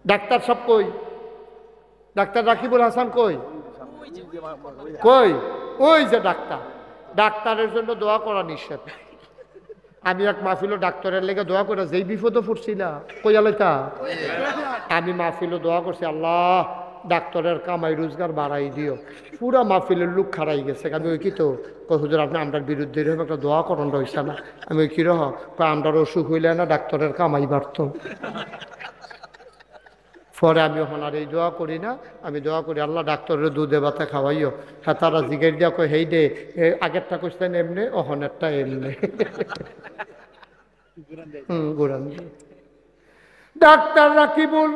Doctor সব কই? Doctor Rakibul Hasan কই? কই? ওই যে ডাক্তার। ডাক্তারের জন্য দোয়া করা নিষেধ। আমি এক মাহফিল ডাক্তারের লেগে দোয়া করে যেই বিপদে পড়ছিলাম কইয়ালাইতা আমি মাহফিল দোয়া করছি, আল্লাহ ডাক্তারের কামাই রোজগার বাড়াই দিও। পুরা মাহফিলের লোক খারাই গেছে। আমি ওই কি তো হুজুর আপনি আমরার বিরুদ্ধে এরকম একটা দোয়া করণ রয়েছে না। আমি ওই কি রহ আমরার অসুখ হইলে না ডাক্তারের কামাই বাড়ত। পরে আমি ওখানে আর এই দোয়া করি না, আমি দোয়া করি আল্লাহ ডাক্তারের দুধে ভাতে খাওয়াইও। হ্যাঁ তারা জিগের দিয়া কই হেই দে আগেরটা কইছেন এমনি ওখানেরটা এমনি। গোরান ডাক্তার রাকিবুল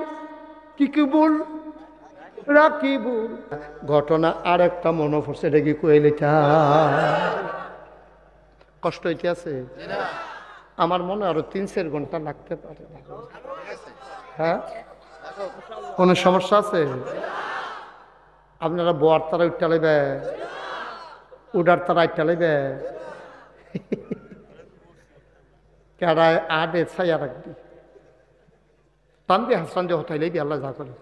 কি বল রাকিবুল। ঘটনা আর একটা মনে পড়ছে, এটা কি কইলে কষ্ট হইতে আছে? আমার মনে আরো 3-4 ঘন্টা লাগতে পারে। হ্যাঁ কোন সমস্যা আছে? আপনারা বোয়ার তারা উঠতে লাগবে, উডার তারা উঠতে লাগবে, কেডায় আডে ছাইয়া রাখবি টান দিয়ে হাসান দিয়ে হতাই লাগবি আল্লাহ যা করে।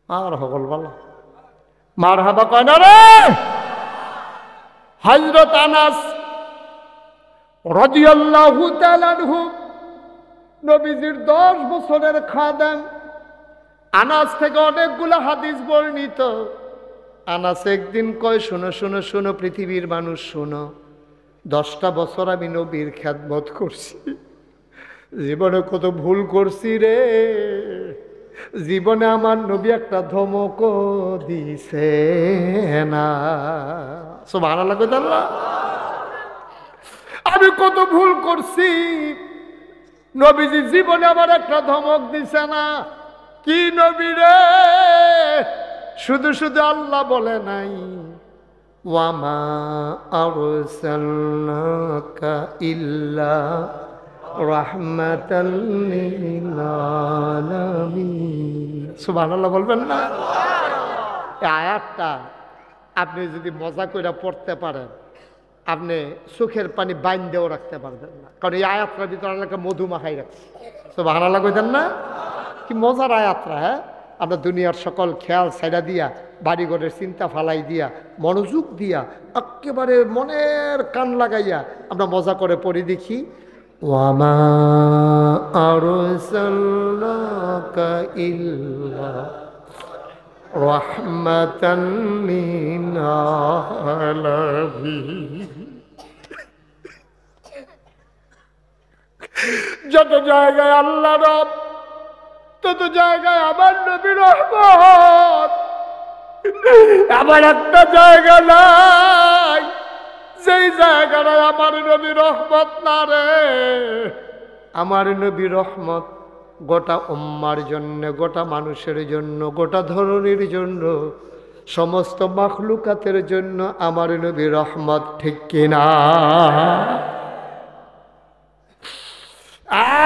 আর হগল বলা মার হাবা কয় না রে। হযরত আনাস রাদিয়াল্লাহু তাআলা আনহু নবীজির 10 বছরের খাদেম। আনাস থেকে অনেকগুলো হাদিস বর্ণিত। আনাস একদিন কয় শোনো শোনো শোনো পৃথিবীর মানুষ শোনো, 10টা বছর আমি নবীর খেদমত করছি, জীবনে কত ভুল করছি রে। জীবনে আমার নবী একটা ধমকও দিছে না। সুবহানাল্লাহ কইতাল্লাহ। আমি কত ভুল করছি, নবীজি জীবনে আমার একটা ধমক দিছে না। কি নবী রে? শুধু শুধু আল্লাহ বলে নাই ওয়ামা আরসালনাকা ইল্লা রাহমাতাল লিল আলামিন। সুবহানাল্লাহ বলবেন না? এই আয়াতটা আপনি যদি মজা করে পড়তে পারেন, আপনি চোখের পানি বাইন্দেও রাখতে পারবেন না, কারণ এই আয়াতটার ভিতরে আল্লাহকে মধু মাখাই রাখছে। সুবহানাল্লাহ কইতেন না? কি মজার আয়াতটা। হ্যাঁ আমরা দুনিয়ার সকল খেয়াল ছাইড়া দিয়া, বাড়িঘরের চিন্তা ফালাই দিয়া, মনোযোগ দিয়া, একেবারে মনের কান লাগাইয়া আমরা মজা করে পড়ি দেখি ওয়ামা আরসালনাকা ইল্লা রাহমাতাল লিল আলামিন। যত জায়গায় আল্লাহ রব, তত জায়গায় আমার নবী রহমত। আমার একটা জায়গা নাই যেই জায়গাটায় আমার নবী রহমত না রে। আমার নবী রহমত গোটা উম্মার জন্য, গোটা মানুষের জন্য, গোটা ধরনের জন্য, সমস্ত মাখলুকাতের জন্য আমার নবী রহমত, ঠিক কিনা?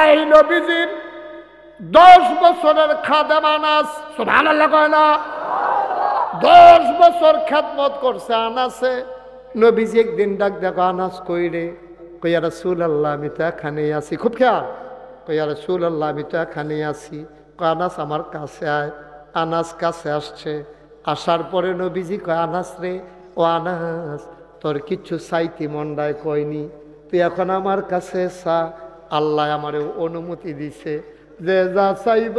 এই নবীজির 10 বছরের খাদেম আনাস। সুবহানাল্লাহ কয় না? 10 বছর খেদমত করছে আনাসে। নবীজি একদিন ডাক দেখো আনাস কই রে? কই ইয়া রাসূলুল্লাহ আমি তো এখানেই আছি। খুব খেয়াল। কই ইয়া রাসূলুল্লাহ আমি তো এখানেই আছি। কয় আনাস আমার কাছে আয়। আনাস কাছে আসছে। আসার পরে নবীজি কয় আনাস রে, ও আনাস তোর কিচ্ছু চাইতি মন্ডায় কয়নি, তুই এখন আমার কাছে চা। আল্লাহ আমারে অনুমতি দিছে যে যা চাইব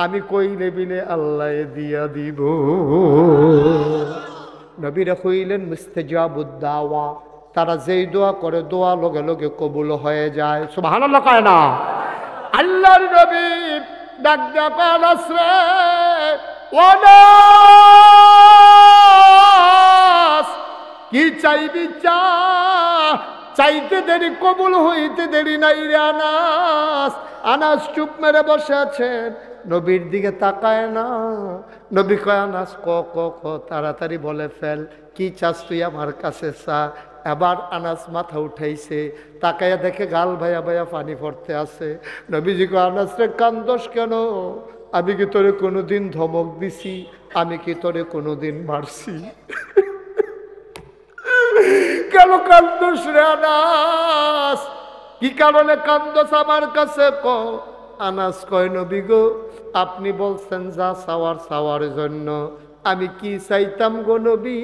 আমি কইলে বিনে আল্লাহ দিয়া দিব। নবীরা কইলেন মুস্তাজাবুদ দাওয়া, তারা যেই দোয়া করে দোয়া লগে লগে কবুল হয়ে যায়। সুবহানাল্লাহ কয় না? আল্লাহর নবী ডাক দিয়া আনাস রে, ও আনাস কি চাইবি চা, চাইতে দেরি কবুল হইতে দেরি নাই রে আনাস। আনাস চুপ মেরে বসে আছেন, নবীর দিকে তাকায় না। নবী কয় আনাস ক ক ক তাড়াতাড়ি বলে ফেল, কি চাস তুই আমার কাছে চা। এবার আনাস মাথা উঠাইছে, তাকাইয়া দেখে গাল ভাইয়া ভাইয়া পানি পড়তে আছে। নবীজি কয় আনাস রে কান্দোস কেন? আমি কি তোরে কোনোদিন ধমক দিছি? আমি কি তোরে কোনোদিন মারছি? কেন কান্দোস রে আনাস? কি কারণে কান্দোস আমার কাছে ক? আনাস কয় নবী গো, আপনি বলছেন যা চাওয়ার চাওয়ার জন্য, আমি কি চাইতাম গো নবী?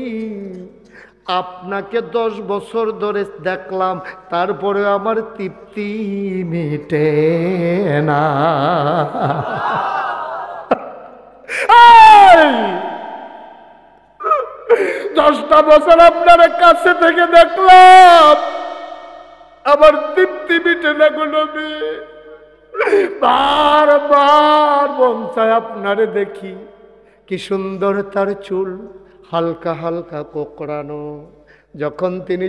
আপনাকে 10 বছর ধরে দেখলাম, তারপরে আমার তৃপ্তি মিটে না। 10টা বছর আপনার কাছে থেকে দেখলাম, আমার তৃপ্তি মিটে না গো নবী। বারবার মন চায় আপনারে দেখি। কি সুন্দর তার চুল, হালকা হালকা কোকড়ানো। যখন তিনি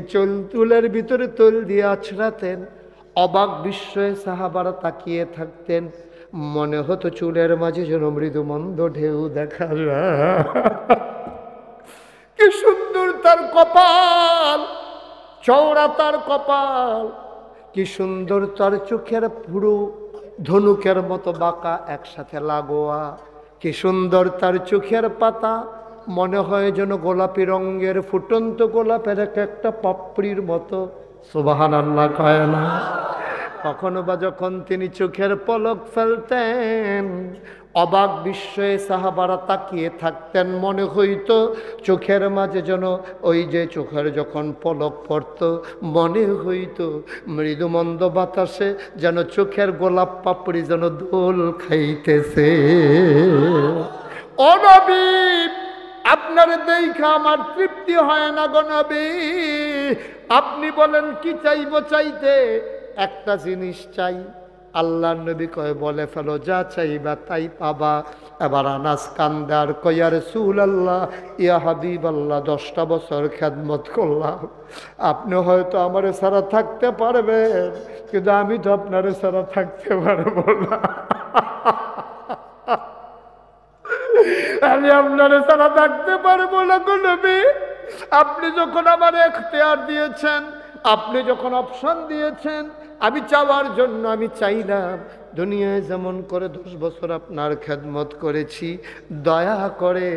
চুলের ভিতরে তৈল দিয়ে আছড়াতেন, অবাক বিস্ময়ে সাহাবারা তাকিয়ে থাকতেন। মনে হতো চুলের মাঝে যেন মৃদু মন্দ ঢেউ দেখা যায়। কি সুন্দর তার কপাল, চওড়া তার কপাল, কি সুন্দর তার চোখের পুরো ধনুকের মতো বাঁকা একসাথে লাগোয়া। কি সুন্দর তার চোখের পাতা, মনে হয় যেন গোলাপি রঙের ফুটন্ত গোলাপের একটা পাপড়ির মতো। সুবহানাল্লাহ কয় না? কখনো বা যখন তিনি চোখের পলক ফেলতেন, অবাক বিস্ময়ে সাহাবারা তাকিয়ে থাকতেন। মনে হইতো চোখের মাঝে যেন ওই যে চোখের যখন পলক পড়ত, মনে হইতো মৃদুমন্দ বাতাসে যেন চোখের গোলাপ পাপড়ি যেন দোল খাইতেছে। ও নবী, আপনার দেখা আমার তৃপ্তি হয় না গো নবী। আপনি বলেন কি চাইবো? চাইতে একটা জিনিস চাই। আল্লাহ নবী কয় বলে ফেলো, যা চাইবা তাই পাবা। এবার আনাস কান্দার কয়, ইয়া রাসূলুল্লাহ, ইয়া হাবিবাল্লাহ, 10টা বছর খেদমত করলাম, আপনি হয়তো আমার ছাড়া থাকতে পারবেন, কিন্তু আমি তো আপনার ছাড়া থাকতে পারবো না। আমি আপনার ছাড়া থাকতে পারবো না গো নবী। আপনি যখন আমার এখতিয়ার দিয়েছেন, আপনি যখন অপশন দিয়েছেন, আমি চাওয়ার জন্য আমি চাইলাম। দুনিয়ায় যেমন করে 10 বছর আপনার খেদমত করেছি, দয়া করে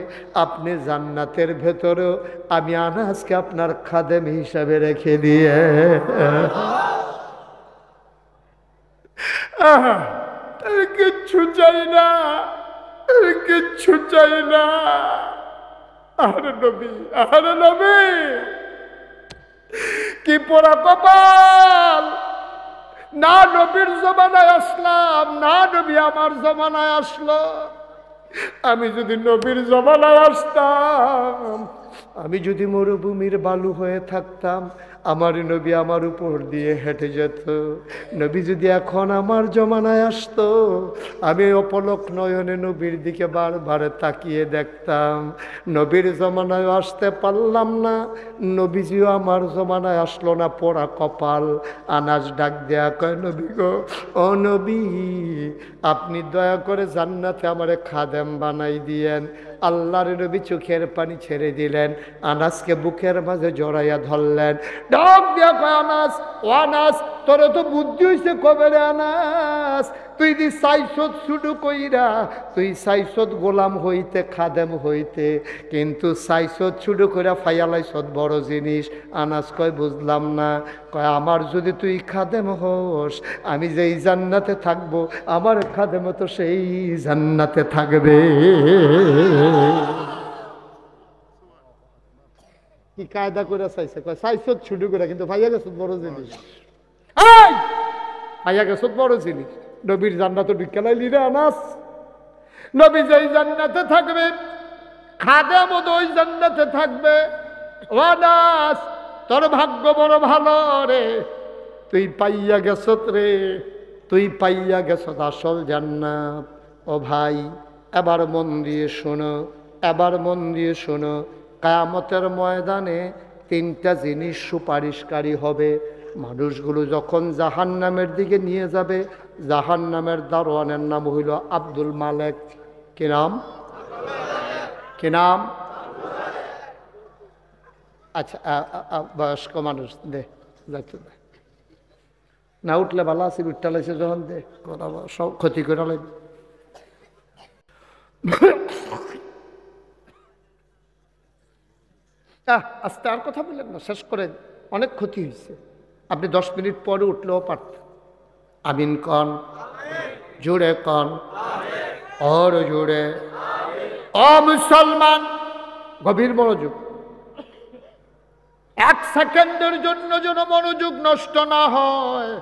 আপনি জান্নাতের ভেতরেও আমি আনাসকে আপনার খাদেম হিসাবে রেখে দিয়ে। কিচ্ছু চাই না, কিচ্ছু চাই না। আরে নবী, আরে নবী, কি পোড়া কপাল। না নবীর জমানায় আসলাম, না নবী আমার জমানায় আসলো। আমি যদি নবীর জমানায় আসতাম, আমি যদি মরুভূমির বালু হয়ে থাকতাম, আমার নবী আমার উপর দিয়ে হেঁটে যেত। নবী যদি এখন আমার জমানায় আসতো, আমি অপলক নয়নে নবীর দিকে বারবার তাকিয়ে দেখতাম। নবীর জমানায় আসতে পারলাম না, নবীজিও আমার জমানায় আসলো না, পোড়া কপাল। আনাস ডাক দেয়া কয়, নবী গো, ও নবী, আপনি দয়া করে জান্নাতে আমারে খাদেম বানাই দিয়েন। আল্লাহর নবী চোখের পানি ছেড়ে দিলেন, আনাসকে বুকের মাঝে জড়াইয়া ধরলেন। ডাক দিয়া কয়, আনাস, ও আনাস, তোর তো বুদ্ধি হইছে কবে রে আনাস? তুই দি চাইছত শুধু কইরা, তুই চাইছত গোলাম হইতে, খাদেম হইতে, কিন্তু চাইছত শুধু কইরা ফাইয়ালাইছত বড় জিনিস। আনাস কয়, বুঝলাম না। কয়, আমার যদি তুই খাদেম হোস, আমি যেই জান্নাতে থাকবো, আমার খাদেম তো সেই জান্নাতে থাকবে। কি কায়দা করে চাইছে? কয়, চাইছত শুধু করে, কিন্তু ভাইয়া গেছ বড় জিনিস। ভাইয়া গেছ বড় জিনিস। নবীর জান্নাতে ঢুকালাইলি রে আনাস। নবী যেই জান্নাতে থাকবে, খাদেম ওই জান্নাতে থাকবে। ও আনাস, তোর ভাগ্য বড় ভালো রে, তুই পাইয়া গেছত রে, তুই পাইয়া গেছত আসল জান্নাত। ও ভাই, এবার মন দিয়ে শোনো, এবার মন দিয়ে শোনো। কিয়ামতের ময়দানে 3টা জিনিস সুপারিশকারী হবে। মানুষগুলো যখন জাহান্নামের দিকে নিয়ে যাবে, জাহান্নামের দারোয়ানের নাম হইল আব্দুল মালেক। কি নাম? কি নাম? আচ্ছা, বয়স্ক মানুষ দে, যাইতে দে না, উঠলে ভালো আছে, উঠতে লাগছে যখন দে, সব ক্ষতি করে লাগবে। আস্তে, আর কথা বললেন না, শেষ করেন, অনেক ক্ষতি হয়েছে। আপনি 10 মিনিট পরে উঠলেও পারতেন। আমিন কন। জুড়ে কন और জুড়ে। ও মুসলমান, গভীর মনোযোগ, এক সেকেন্ডের জন্য যেন মনোযোগ নষ্ট না হয়।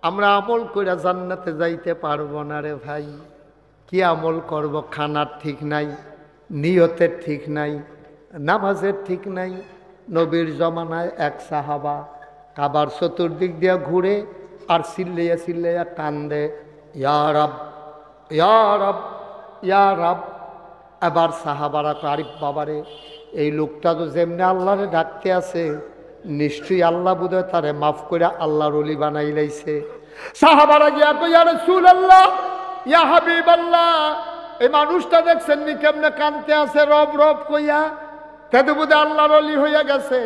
আমরা আমল করে জান্নাতে যাইতে পারবো না রে ভাই। কি আমল করব? খানার ঠিক নাই, নিয়তের ঠিক নাই, নামাজের ঠিক নাই। নবীর জমানায় এক সাহাবা কাবার চতুর্দিক দিয়া ঘুরে আর চিল্লাইয়া চিল্লাইয়া কান্দে, ইয়া রব, ইয়া রব, ইয়া রব। এবার সাহাবারা তো, আরিফ বাবারে, এই লোকটা তো যেমনি আল্লাহরে ডাকতে আছে, নিশ্চয়ই আল্লাহ বোধহয় তারে মাফ করে আল্লাহর ওলি বানাই লাইছে। সাহাবারা গিয়া কই, ইয়া রাসূলুল্লাহ, ইয়া হাবিবাল্লাহ, এই মানুষটা দেখছেন নি কেমনে কানতে আছে রব রব কইয়া, তাতে বোধহয় আল্লাহর ওলি হইয়া গেছে।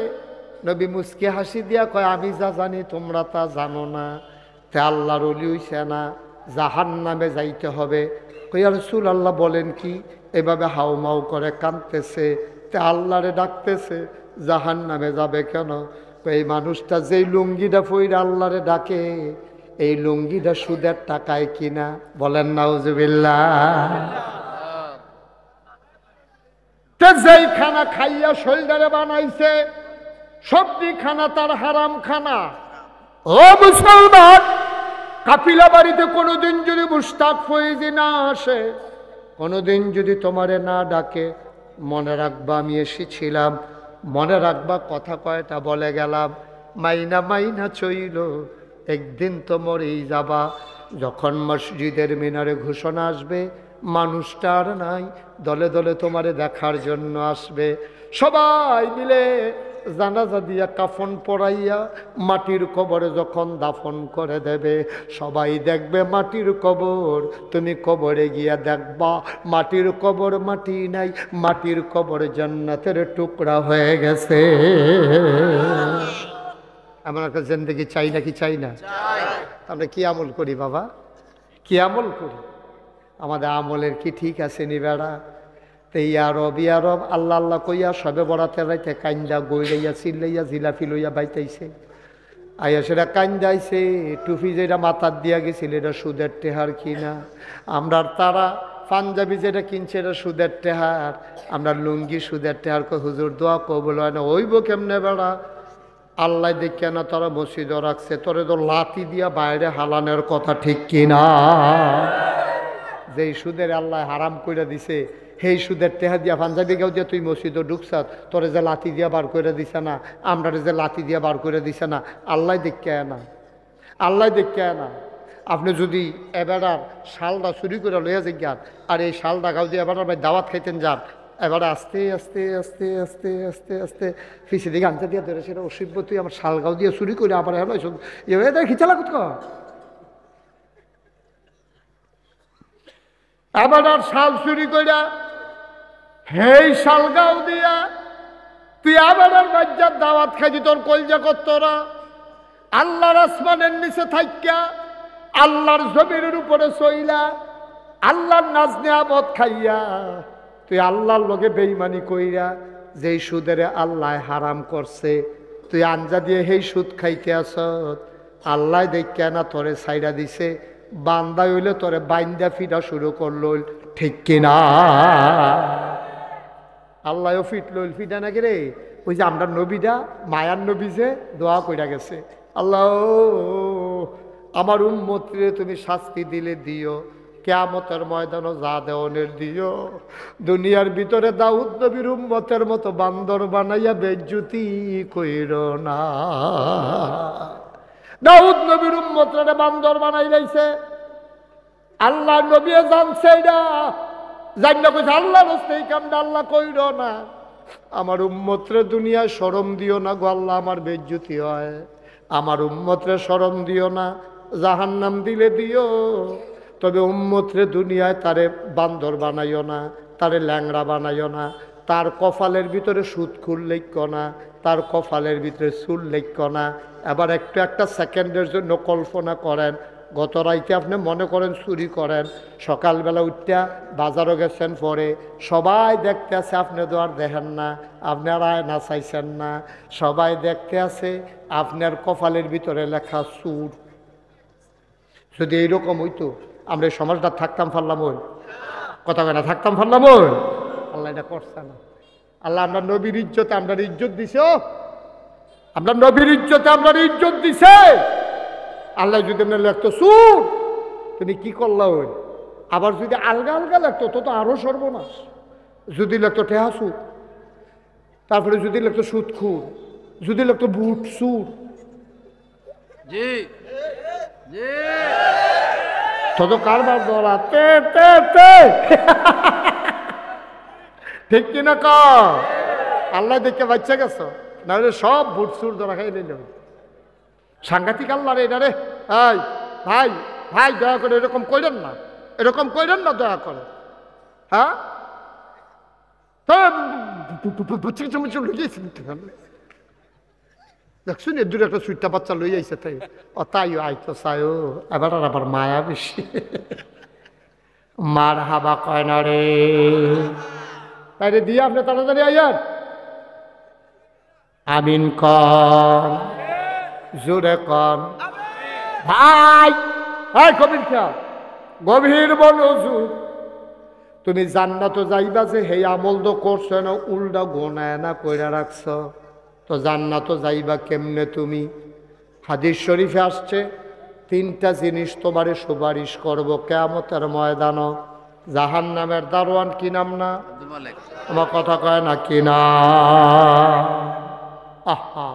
নবী মুস্কি হাসি দিয়া কয়, আমি যা জানি তোমরা তা জানো না। তে আল্লাহর ওলি হইছে না, জাহান্নামে যাইতে হবে। কই, ইয়া রাসূলুল্লাহ বলেন কি? এভাবে হাউমাউ করে কাঁদতেছে, তে আল্লাহরে ডাকতেছে, জাহান্নামে যাবে কেন? এই মানুষটা যেই লুঙ্গিটা পইরা আল্লাহরে ডাকে, এই লুঙ্গিটা সুদের টাকায় কিনা? বলেন নাউজুবিল্লাহ। তে যেই খানা খাইয়া শরীরে বানাইছে, সবজি খানা তার হারাম খানা। ও মুসলমান, কাপিলা বাড়িতে কোনোদিন যদি মুশতাক ফয়েজি না আসে, কোনোদিন যদি তোমারে না ডাকে, মনে রাখবা আমি এসেছিলাম, মনে রাখবা কথা কয়টা বলে গেলাম। মাইনা মাইনা চইল, একদিন তো মরেই যাবা। যখন মসজিদের মিনারে ঘোষণা আসবে, মানুষটা আর নাই, দলে দলে তোমারে দেখার জন্য আসবে। সবাই মিলে জানাজা দিয়া কাফন পরাইয়া মাটির কবরে যখন দাফন করে দেবে, সবাই দেখবে মাটির কবর। তুমি কবরে গিয়া দেখবা মাটির কবর মাটি নাই, মাটির কবর জান্নাতের টুকরা হয়ে গেছে। এমন একটা জিন্দেগি চাই নাকি চাই না? আমরা কি আমল করি বাবা, কি আমল করি? আমাদের আমলের কি ঠিক আছে নি বেড়া? তো ইয়ারব ইয়ারব আল্লাহ আল্লাহ কইয়া সবে বরাতে রাইতে কান্দা গইরাইয়া চিল্লাইয়া জিলাপি লইয়া বাইতাইছে। আইয়া সেটা কান্দাইছে, টুপি যেটা মাথার দিয়া গেছিল এটা সুদের টেহার কিনা? আমরা তারা পাঞ্জাবি যেটা কিনছে এটা সুদের টেহার, আমরা লুঙ্গি সুদের টেহার। হুজুর দোয়া কবুল হয় না। ওইব কেমনে বেড়া? আল্লাহ দেখে না তারা মসজিদও রাখছে, তোরে তো লাতি দিয়া বাইরে হালানোর কথা ঠিক কিনা? যেই সুদের আল্লাহ হারাম করে দিছে, সেই সুদের টেহা দিয়া পাঞ্জাবি গাও দিয়া তুই মসজিদও ঢুকছাত, তোরে যে লাতি দিয়া বার করে দিছে না, আমরা যে লাতি দিয়া বার করে দিছে না, আল্লাহ দেখে না, আল্লাহ দেখে না। আপনি যদি এবারার শালটা চুরি করে লইয়া যান, আর এই শালটা গাও দিয়ে এবার দাওয়াত খাইতেন যান, এবারে আস্তে আস্তে আস্তে আস্তে আস্তে আস্তে ফিসে দিকে আনতে দিয়া ধরে সেটা অসভ্য, তুই আমার শাল গাও দিয়ে চুরি করে আবার এবার খিচালা কত এবার আর শাল চুরি করিয়া হেই শাল গাও দিয়া তুই আবার আর বাজ্যার দাওয়াত খাইছি, তোর কলজা কত্তরা আল্লাহর আসমানের নিচে থাইকা আল্লাহর জমিনের উপরে চইলা আল্লাহর নাজ নিয়ামত খাইয়া তুই আল্লাহর লগে বেঈমানি কইরা যেই সুদের আল্লাহ হারাম করছে, তুই আঞ্জা দিয়ে সেই সুদ খাইতে আসত। আল্লাহ দেখে না তোরে ছাইড়া দিছে, বান্দা হইলে তোরে বাইন্দা ফিরা শুরু করলো, ঠিক কিনা? আল্লাহও ফিট লইল, ফিটা নাকি রে? ওই যে আমরা নবীটা মায়ার নবী যে দোয়া কইরা গেছে, আল্লাহ আমার উম্মতরে তুমি শাস্তি দিলে দিও, কিয়ামতের ময়দানও যা দেওয়ানের দিও। দুনিয়ার ভিতরে দাউদ নবীর উম্মতের মতো বান্দর বানাইয়া বেজ্জুতি কইর না। দাউদ নবীর উম্মতরে বান্দর বানাই লাইছে, আল্লাহ নবী জানছে না, জানলা কইছে আল্লাহ রাস্তে এই কামটা আল্লাহ কইর না। আমার উম্মতরে দুনিয়ায় শরম দিও না গো আল্লাহ, আমার বেজ্জুতি হয়। আমার উম্মতরে শরম দিও না, জাহান্নাম দিলে দিও, তবে উম্মতরে দুনিয়ায় তারে বান্দর বানাইও না, তারে ল্যাংড়া বানাইও না, তার কপালের ভিতরে সুদ খুল লেখ না, তার কপালের ভিতরে চুল লেখ না। এবার একটু একটা সেকেন্ডের জন্য কল্পনা করেন, গত রাইতে আপনি মনে করেন চুরি করেন, সকালবেলা উঠটা বাজারও গেছেন, পরে সবাই দেখতে আছে, আপনি তো আর দেখেন না, আপনার আয়না চাইছেন না, সবাই দেখতে আছে, আপনার কপালের ভিতরে লেখা চুর। যদি এইরকম হইতো আমরা এই সমাজটা থাকতাম পারলাম ওই কথা কেনা থাকতাম পারলাম ওই আল্লাহ এটা করছে না আল্লাহ আমরা নবীর ইজ্জতে আমরা ইজ্জত দিছে আমরা নবীর ইজ্জতে আমরা ইজ্জত দিছে আল্লাহ যদি এমনি লাগতো সুর তুমি কি করলা ওই আবার যদি আলগা আলগা লাগতো তো তো আরো সর্বনাশ যদি লাগতো টেহা সুর তারপরে যদি লাগতো সুদখুর যদি লাগতো বুট সুর জি জি তত কারবার ধরা ঠিক কিনা ক আল্লাহ দেখে বাচ্চা গেছ নাহলে সব বুট সুর ধরা খাই নিল সাংঘাতিক আল্লাহ রে এটা রে ভাই ভাই ভাই দয়া করে এরকম করেন না এরকম করেন না দয়া করে হ্যাঁ দেখছুন এর দূরে একটা সুইটটা বাচ্চা লই আইছে তাই ও তাই আইতো চাই ও এবার আর আবার মায়া বেশি মার হাবা কয় না রে তাই রে দিয়ে আপনি তাড়াতাড়ি আইয়ার আমিন কন জোরে কন ভাই ভাই গভীর খেয়াল গভীর মনোযোগ তুমি জান্নাত যাইবা যে হে আমল তো করছো না উল্টা গোনায় না কইরা রাখছ তো জান্নাত যাইবা কেমনে তুমি হাদিস শরীফে আসছে তিনটা জিনিস তোমারে সুপারিশ করবো কিয়ামতের ময়দান জাহান্নামের দারোয়ান কি নাম না আব্দুল মালিক আমার কথা কয় না কি না আহা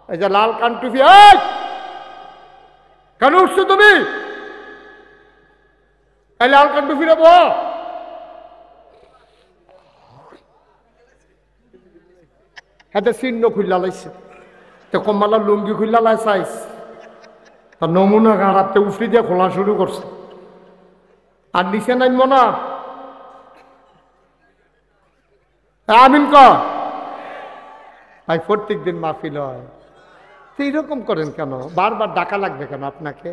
এই যে লাল কান টুপি এই কেন উঠছো তুমি এই লাল কান টুপি নেবো হাতে চিহ্ন খুললা লাইছে তো কম্মালা লুঙ্গি খুললা লাই চাইস তার নমুনা গাড়াতে উফরি দিয়ে খোলা শুরু করছে আর নিচে নামবো না আমিন ক ভাই প্রত্যেক দিন মাহফিল হয় তো এইরকম করেন কেন বারবার ডাকা লাগবে কেন আপনাকে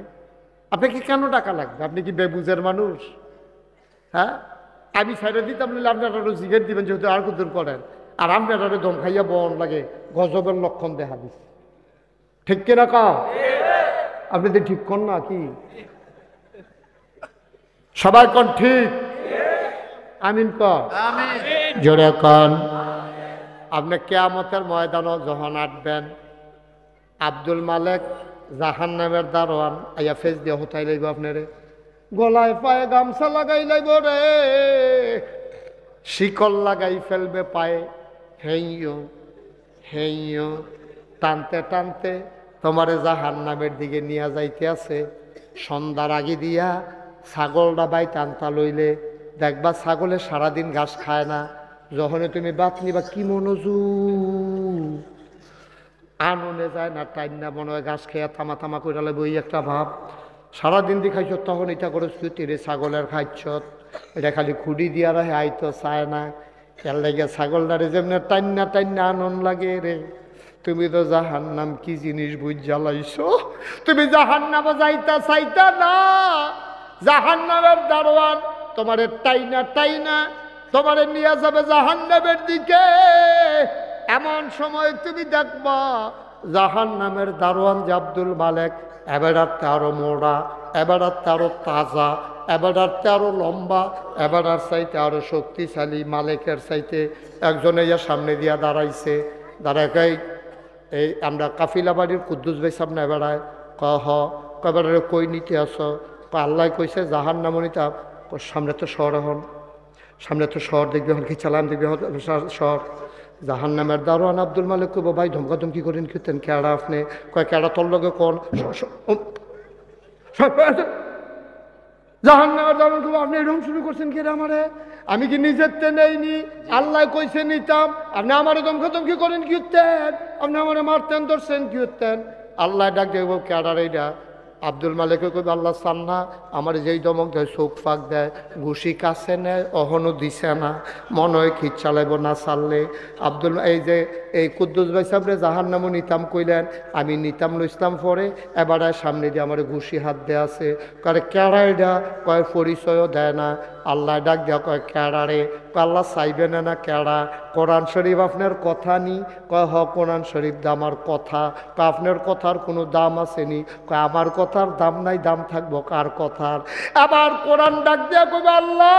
আপনাকে কেন ডাকা লাগবে আপনি কি বেবুজের মানুষ হ্যাঁ আমি ছেড়ে দিতাম নিলে আপনারা আরো জিগের দিবেন যেহেতু আর কুদুর করেন আর আপনারা দম খাইয়া বন লাগে গজবের লক্ষণ দেখা দিচ্ছে ঠিক কিনা কা আপনি তো ঠিক কর না কি সবাই কন ঠিক আমিন কর জোরে কন আপনি কিয়ামতের ময়দানে যখন আসবেন আব্দুল মালিক জাহান্নামের দারোয়ান আইয়া ফেস দিয়ে হতাই লাইব আপনারে গলায় পায়ে গামছা লাগাই লাইব রে শিকল লাগাই ফেলবে পায়ে হেইও হেইও টানতে টানতে তোমারে জাহান্নামের দিকে নিয়ে যাইতে আছে সন্ধ্যার আগে দিয়া ছাগলটা বাই টানতা লইলে দেখবা ছাগলে সারাদিন ঘাস খায় না যখন তুমি বাত নিবা কি মনোযোগ আননে যায় না টাইম না মনে হয় ঘাস খেয়ে থামা থামা করে লাগবে ওই একটা ভাব সারাদিন দি খাইছ তখন এটা করে রে ছাগলের খাইছ এটা খালি খুঁড়ি দিয়া রাখে আইতো চায় না খেয়াল লাগে ছাগলটারে যেমনি টাইনা টাইনা আনন্দ লাগে রে তুমি তো জাহান্নাম কি জিনিস বুঝ জ্বালাইছো তুমি জাহান্নামে যাইতা চাইতা না জাহান্নামের দারোয়ান তোমারে টাইনা টাইনা তোমারে নিয়ে যাবে জাহান্নামের দিকে এমন সময় তুমি দেখবা জাহান্নামের দারোয়ান যে আব্দুল মালিক এবারতে আরো মোড়া এবারতে আরো তাজা এবারতে আরো লম্বা এবার চাইতে আরো শক্তিশালী মালিকের চাইতে একজনে ইয়া সামনে দিয়া দাঁড়াইছে দাঁড়াই এই আমরা কাফিলা বাড়ির কুদ্দুস ভাই সামনে এবারায় কহ কবারে কই নিতে আসো আল্লাহ কইছে জাহান্নাম নিতা সামনে তো শহর হন সামনে তো শহর দেখবে হন কি চালাম দেখবে শহর জাহান্নামের দারোয়ান আব্দুল মালিক কইব ভাই ধমকাধমকি করেন কিতেন কেড়া আপনি কয় কেড়া তোর লগে কোন জাহান্নামের দারোয়ান কইব আপনি এরকম শুরু করছেন কেড়া আমারে আমি কি নিজের তে নেইনি আল্লাহ কইছে নিতাম আপনি আমারে ধমকাধমকি করেন কিতেন আপনি আমারে মারতেন ধরছেন কিতেন আল্লাহ ডাক দেব কেড়ার এইটা আব্দুল মালিককে কইব আল্লাহ সান্না আমার যেই দমক দেয় চোখ ফাঁক দেয় ঘুষি কাছে নেয় অহনও দিছে না মনে হয় খিচ চালাইব না চাললে আব্দুল এই যে এই কুদ্দুস ভাই সাহেবরে জাহান্নামও নিতাম কইলেন আমি নিতাম ইসলাম পরে এবারে সামনে দিয়ে আমার ঘুষি হাত দেয়া আছে কয় কেড়াইডা কয় পরিচয়ও দেয় না আল্লাহ ডাক দেওয়া কয় কেড়ারে আল্লাহ চাইবে না কেডা? কোরআন শরীফ আপনার কথা নি? কয় হ কোরআন শরীফ দা আমার কথা। কয় আপনার কথার কোনো দাম আসেনি? কয় আমার কথার দাম নাই, দাম থাকবো কার কথার? আবার কোরআন ডাক দিয়া কইবে আল্লাহ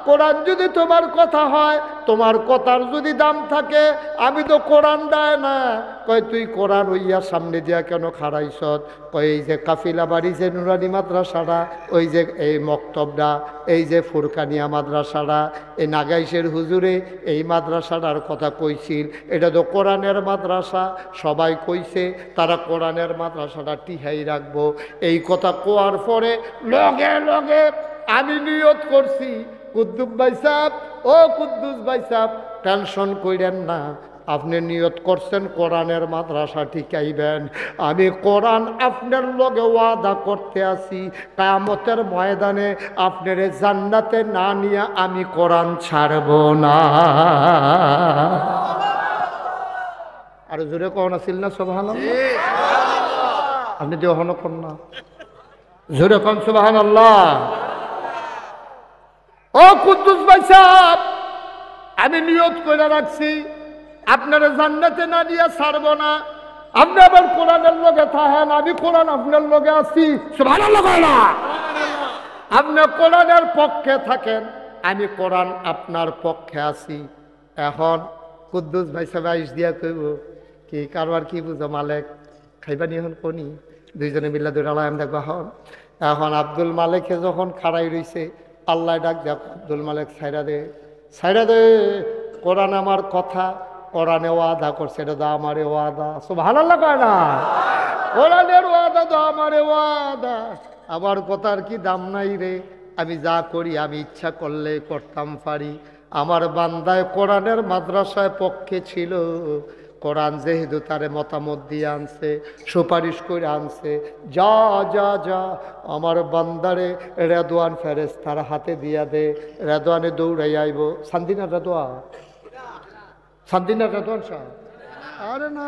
কোরআন যদি তোমার কথা হয়, তোমার কথার যদি দাম থাকে, আমি তো কোরআন দেয় না। কয় তুই কোরআন হইয়া সামনে দিয়া কেন খাড়াইছ? কয় এই যে কাফিলা বাড়ি যে নুরানি মাদ্রাসাটা, ওই যে এই মক্তবটা, এই যে ফুরকানিয়া মাদ্রাসাটা, এই নাগাইশের হুজুরে এই মাদ্রাসাটার কথা কইছিল, এটা তো কোরআনের মাদ্রাসা। সবাই কইছে তারা কোরআনের মাদ্রাসাটা টিহাই রাখবো। এই কথা কোয়ার পরে লগে লগে আমি নিয়ত করছি, কুদ্দুস ভাই সাহেব, ও কুদ্দুস ভাই সাহেব টেনশন কইরেন না, আপনি নিয়ত করছেন কোরআনের মাদ্রাসা ঠিকাইবেন। আমি কোরআন আপনার লগে ওয়াদা করতে আছি, কিয়ামতের ময়দানে আপনার জান্নাতে না নিয়ে আমি কোরআন ছাড়ব না। আর জোরে কোন আছিল না সুবহানাল্লাহ? আপনি যে হন কোন না, জোরে কোন সুবহানাল্লাহ। ও কুদ্দুস ভাই সাহেব, আমি নিয়ত করে রাখছি আপনারা জান্নাতে না নিয়ে ছাড়বো না। আপনি আবার কোরআনের লগে থাকেন, আমি কোরআন আপনার লগে আছি। সুবহানাল্লাহ। আপনি কোরআনের পক্ষে থাকেন, আমি কোরআন আপনার পক্ষে আছি। এখন কুদ্দুস ভাই সাহেব আইস দিয়া কইব কি কারবার কি বুঝো মালিক খাইবানি এখন কোনি? দুইজনে মিল্লা দুই আলাম দেখবা হন। এখন আব্দুল মালিকে যখন খাড়াই রইছে, আল্লাহ ডাক দেখ আব্দুল মালিক ছাইরা দে, ছাইরা দে, কোরআন আমার কথা, কোরআনে ওয়াদা করছে, এটা তো আমারে ওয়াদা। সুবহানাল্লাহ কয় না? কোরআনের ওয়াদা তো আমারে ওয়াদা, আমার কথার কি দাম নাই রে? আমি যা করি আমি ইচ্ছা করলে করতাম পারি। আমার বান্দায় কোরআনের মাদ্রাসায় পক্ষে ছিল, কোরআন যেহেতু তারে মতামত দিয়ে আনছে, সুপারিশ করে আনছে, যা যা যা আমার বান্দারে রেদওয়ান ফেরেশতার হাতে দিয়া দে, রেদওয়ানে দৌড়াই আইব। শান্তিনা রেদওয়ান, শান্তিনা রেদওয়ান সাহেব, আরে না,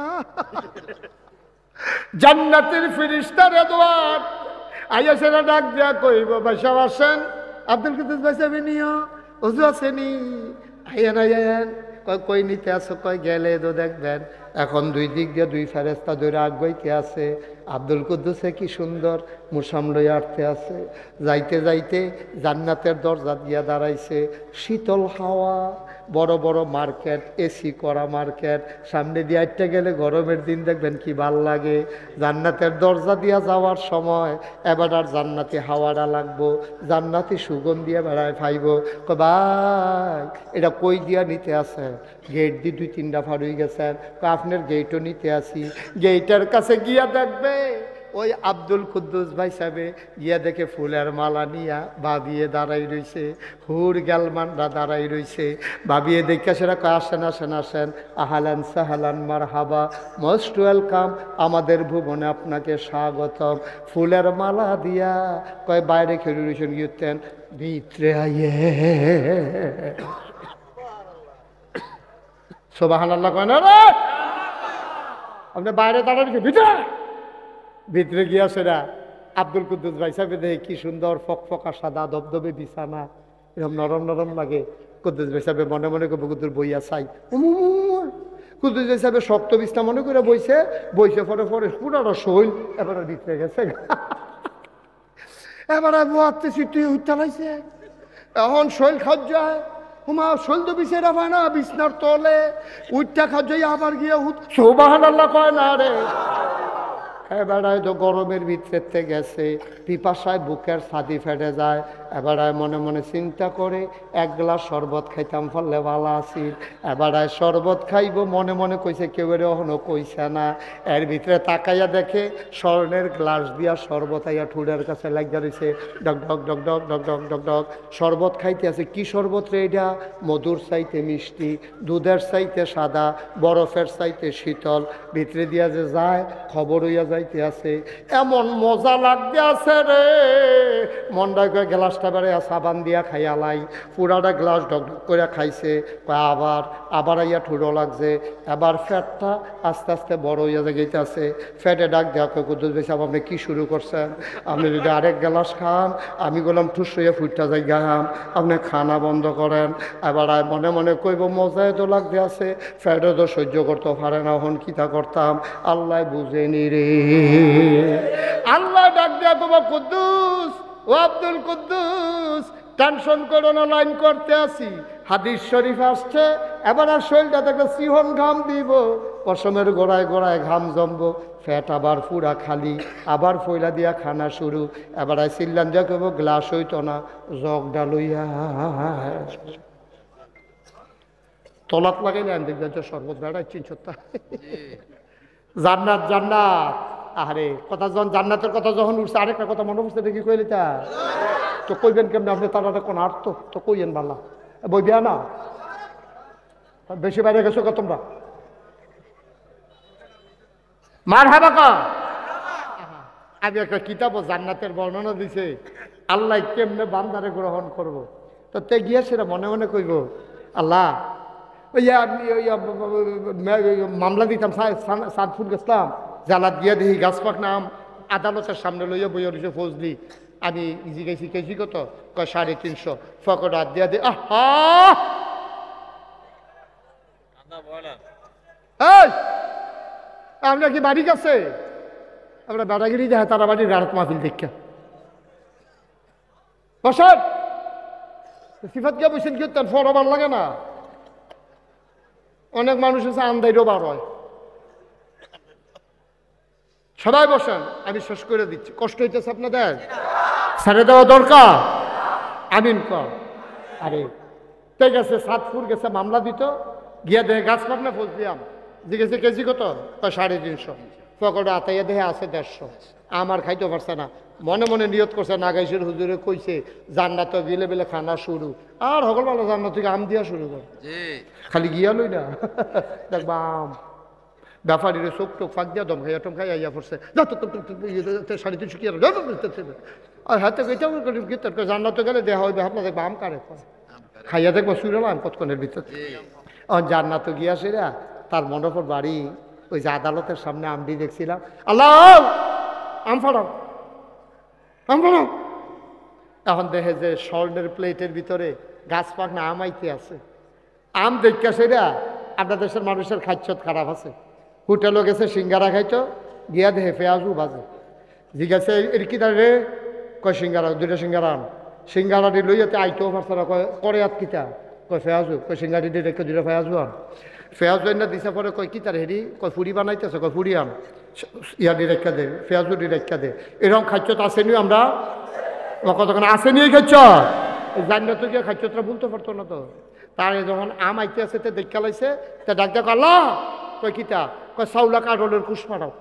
জান্নাতের ফেরেশতা রেদওয়ান আইয়া সেটা ডাক দিয়া কইব বাসা আসেন, আব্দুল কুদ্দুস ভাই সাহেব নিও, ওযু আসেনি, আইয়েন আইয়েন। কই নিতে আসো? কই গেলে তো দেখবেন এখন দুই দিক দিয়ে দুই ফেরেশতা ধরে আগাইতে আছে। আব্দুল কুদ্দুসে কি সুন্দর মুসাম লইয়া আটতে আছে। যাইতে যাইতে জান্নাতের দরজা দিয়া দাঁড়াইছে, শীতল হাওয়া, বড় বড় মার্কেট, এসি করা মার্কেট, সামনে দিয়ে আটটা গেলে গরমের দিন দেখবেন কি ভাল লাগে। জান্নাতের দরজা দিয়া যাওয়ার সময় এবার আর জান্নাতি হাওয়াটা লাগবো, জান্নাতি সুগন্ধি বেড়ায় ফাইব। ভাই এটা কই দিয়া নিতে আছে? গেট দিয়ে 2-3টা ফার হয়ে গেছেন, আপনার গেটও নিতে আসি। গেটের কাছে গিয়া দেখবে ওই আব্দুল কুদ্দুস ভাই সাহেবে গিয়া দেখে ফুলের মালা নিয়া ভাবিয়ে দাঁড়াই রইছে, হুর গ্যালমানরা দাঁড়াই রইছে। ভাবিয়ে দেখে সেটা আসেন আসেন আসেন, আহালান সাহালান মারহাবা, মোস্ট ওয়েলকাম, আমাদের ভুবনে আপনাকে স্বাগতম। ফুলের মালা দিয়া কয় বাইরে খেলে রইছেন, গিয়েতেন ভিতরে আইয়ে। সুবহানাল্লাহ কয় না রে? আপনি বাইরে দাঁড়াবেন, ভিতরে ভিতরে গিয়া সেরা আব্দুল কুদ্দুস ভাই সাহেব দেখে কি সুন্দর ফকফকা সাদা ধবধবে বিছানা, এরকম নরম নরম লাগে। কুদ্দুস ভাই সাহেব মনে মনে করবো কুদ্দুর বইয়া চাই। কুদ্দুস ভাই সাহেব শক্ত বিছনা মনে করে বইছে, বইছে পরে পরে পুরানো শৈল এবার ভিতরে গেছে। এবার বোয়াতে সিটি উঠালাইছে, এখন শৈল খাওয়া যায়, হুমা শৈল তো বিছাইরা পায় না, বিছনার তলে উঠটা খাওয়া যায়, আবার গিয়ে সুবহানাল্লাহ কয় না রে? এবারায় তো গরমের ভিতরে গেছে, পিপাসায় বুকের ছাদি ফেটে যায়। এবারায় মনে মনে চিন্তা করে এক গ্লাস শরবত খাইতাম ফলে ভালো আছি। এবারায় শরবত খাইব মনে মনে কইছে, কেউ এর এখনো কইছে না। এর ভিতরে তাকাইয়া দেখে স্বর্ণের গ্লাস দিয়া শরবত আইয়া ঠুডের কাছে লাগিয়া রয়েছে, ডক ডক ডক ডক ডক ডক ডক ডক শরবত খাইতে আছে। কি শরবত রে এটা? মধুর চাইতে মিষ্টি, দুধের চাইতে সাদা, বরফের চাইতে শীতল। ভিতরে দিয়া যে যায় খবর হইয়া যায় বুঝাইতে আছে, এমন মজা লাগতে আছে রে, মনটা করে গ্লাসটা বেড়ে সাবান দিয়া খাইয়ালাই, পুরাটা গ্লাস ঢকঢক করে খাইছে, আবার আবার আইয়া ঠুড়ো লাগছে, এবার ফ্যাটটা আস্তে আস্তে বড় হইয়া যাইতেছে। ফ্যাটে ডাক দেওয়া কুদ্দুস ভাই সাহেব আপনি কী শুরু করছেন, আপনি যদি আরেক গ্লাস খান আমি বললাম ঠুস হইয়া ফুটটা যাই গাম, আপনি খানা বন্ধ করেন। এবার মনে মনে কইব মজায় তো লাগতে আছে, ফ্যাটে তো সহ্য করতে পারে না, হন কিতা করতাম, আল্লাহ বুঝেনি রে। আল্লাহ ডাক দেয়া কব কুদ্দুস, ও আব্দুল কুদ্দুস টেনশন করো না, লাইন করতে আসি, হাদিস শরীফ আসছে, এবার আর শরীরটা দেখলে সিহন ঘাম দিব, পশমের গোড়ায় গোড়ায় ঘাম জমবো, ফ্যাট আবার পুরা খালি, আবার ফয়লা দিয়া খানা শুরু। এবার চিল্লান যা করবো গ্লাস হইতো না, জগডা লইয়া তলাত লাগাই না দেখবেন শরবত বেড়াই চিনছত্তা। জান্নাত জান্নাত, আরে কথা যখন জান্নাতের কথা যখন উঠছে, আরেকটা কথা মনে পড়ছে দেখি কইলি তা তো কইবেন কেমন আপনি, তারা কোন আর্থ তো কইয়েন বালা বইবিয়া না, বেশি বাইরে গেছো কা তোমরা, মার হাবা কা। আমি একটা কিতাবও জান্নাতের বর্ণনা দিছে, আল্লাহ কেমনে বান্দারে গ্রহণ করব। তো তে গিয়া সেটা মনে মনে কইব, আল্লাহ ওই মামলা দিতাম সাদপুর গেছিলাম, জালাত গিয়া দেখি গাছ পাক নাম আদালতের সামনে লইয়া বইয়া দিছে ফৌজলি, আমি ইজি গেছি কেজি কত, কয় 350, ফকট হাত দিয়া দি, আহা আমরা কি বাড়ি গেছে, আমরা বেড়াগিরি দেখা তারা বাড়ির গাড়াত মাহফিল দেখা বসান সিফাত গিয়া বসেন, কি তার ফরবার লাগে না, অনেক মানুষ আছে আন্দাইরও বার হয়। সবাই বসেন, আমি শেষ করে দিচ্ছি, কষ্ট হইতেছে আপনাদের, ছেড়ে দেওয়া দরকার, আমিন কর। আরে ঠিক আছে, সাতপুর গেছে মামলা দিত, গিয়া দেহে গাছ পাক না ফোঁজ দিয়াম, জিজ্ঞেসে কেজি কত, 350, পকেটে আতাইয়া দেহে আছে 150, আমার খাইতে পারছে না, মনে মনে নিয়ত করছে, নাগাইশের হুজুরে কইছে জান্নাত বিলে বিলে খানা শুরু, আর সকল ভালো জান্নাত থেকে আম দিয়া শুরু কর, খালি গিয়া লই না দেখবা আম, ব্যাপারীরে চোখ টোক ফাঁক দিয়া দম খাইয়া টম খাইয়া ইয়া পড়ছে, 350 কি আর হাতে জান্নাত গেলে দেওয়া হইবে, আপনার দেখবা আম কারে খাইয়া দেখবো শুরলাম কতক্ষণের ভিতর। জান্নাত গিয়া সেরা তার মনোপর বাড়ি, ওই যে আদালতের সামনে আমটি দেখছিলাম, আল্লাহ আম ফাড়াও আম ফাড়াও, এখন দেখে যে স্বর্ণের প্লেটের ভিতরে গাছ পাক না আম আইতে আছে, আম দেখা সেরা আপনার দেশের মানুষের খাদ্যত খারাপ আছে, হোটেলও গেছে সিঙ্গারা খাইতো, গিয়া দেখে পেঁয়াজু বাজে, জিজ্ঞাসা এর কি রে, কয় সিঙ্গারা, 2টা সিঙ্গারা আম, সিঙ্গারাটি লইয়াতে আইতেও পারছে না, কয় করে আত কিতা, কয় ফেয়াজু, কয় সিঙ্গারি দিয়ে রেখে 2টা ফেয়াজু আম, ফেয়াজু না দিছে পরে কয় কি তার হেরি, কয় ফুড়ি বানাইতেছে, কয় ফুড়ি আম, ইয়াদি রেখা দে, ফেয়াজু দি রেখা দে, এরকম খাদ্যত আসেনি আমরা, কতক্ষণ আসেনি এই খাদ্য, জান্নাত গিয়ে খাদ্যটা বলতে পারতো না তো, তারে যখন আম আইতে আছে তে দেখা লাইছে, তে ডাক দেখ আল্লাহ, কয় কিতা, কয় চাউলা কাঠলের কুশ পাড়াও,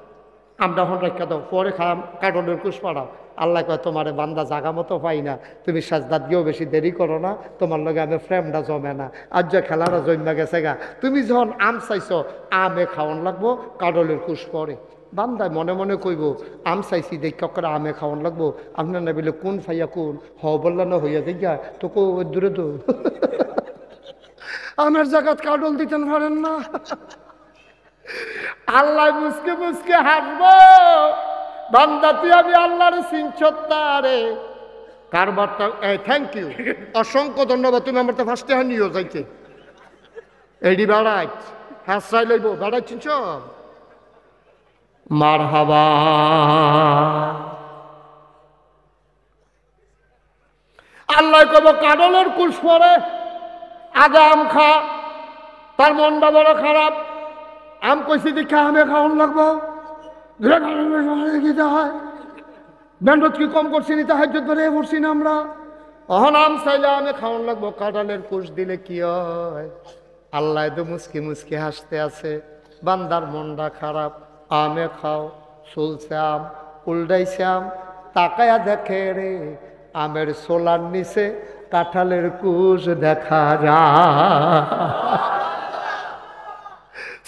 আমরা এখন রেখা দাও, পরে খাম কাঠলের কুশ পাড়াও। আল্লাহ কয় তোমারে বান্দা জাগা মতো পাই না, তুমি সাজদাত গিয়েও বেশি দেরি করো না, তোমার লগে আমি ফ্রেমটা জমে না, আজ যে খেলাটা জমা গেছে গা, তুমি যখন আম চাইছো আমে খাওয়ান লাগবো, কাঠলের কুশ পরে। বান্দায় মনে মনে কইব আম চাইছি দেখা করে আমে খাওয়ান লাগবো, আপনার না বলে কোন ফাইয়া কোন হ বললা না হইয়া দেখা তো কো দূরে তো আমের জায়গাত কাঠল দিতেন পারেন না। আল্লাহ মুসকে মুসকে হাসবো, বান্দা তুই আমি আল্লাহর সিনছত্তারে কারবারটা, থ্যাংক ইউ, অসংখ্য ধন্যবাদ, তুমি আমার তো ফার্স্টে নিও যাইতে এডি বেড়াই হাসরাই লইব বেড়াই চিনছ, মারহাবা। আল্লাহ কব কাডলের কুশ পরে আগে আম খা, তার মনটা বড় খারাপ, আম কইছি দীক্ষা আমে খাওয়ান লাগবো, দিতে হয় ব্যান্ডত কি কম করছি নি, তাহার ধরে পড়ছি না আমরা, অহন আম চাইলে আমে খাওয়ান লাগবো, কাঁঠালের কুশ দিলে কি হয়। আল্লাহ তো মুসকি মুসকি হাসতে আছে, বান্দার মনটা খারাপ, আমে খাও, চলছে আম, উল্টাইছে আম, তাকায়া দেখে রে আমের সোলার নিচে কাঁঠালের কুশ দেখা যায়।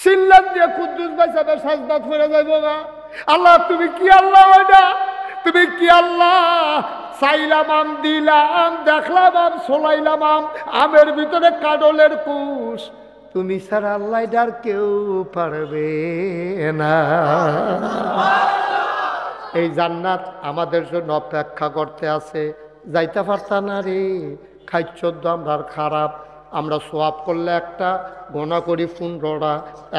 সিল্লাম দিয়ে কুদ্দুস ভাই সাহেবের সাজদাত ফিরে যাইব না, আল্লাহ তুমি কি আল্লাহ? ওইটা তুমি কি আল্লাহ? চাইলাম আম, দিলাম, দেখলাম আম, সোলাইলাম আম, আমের ভিতরে কাডলের কুশ। তুমি ছাড়া আল্লাহ ডার কেউ পারবে না। এই জান্নাত আমাদের জন্য অপেক্ষা করতে আছে, যাইতে পারতা না রে। খাইচ্ছদ্দ আমরা খারাপ, আমরা সোয়াব করলে একটা, গোনা করি 15টা।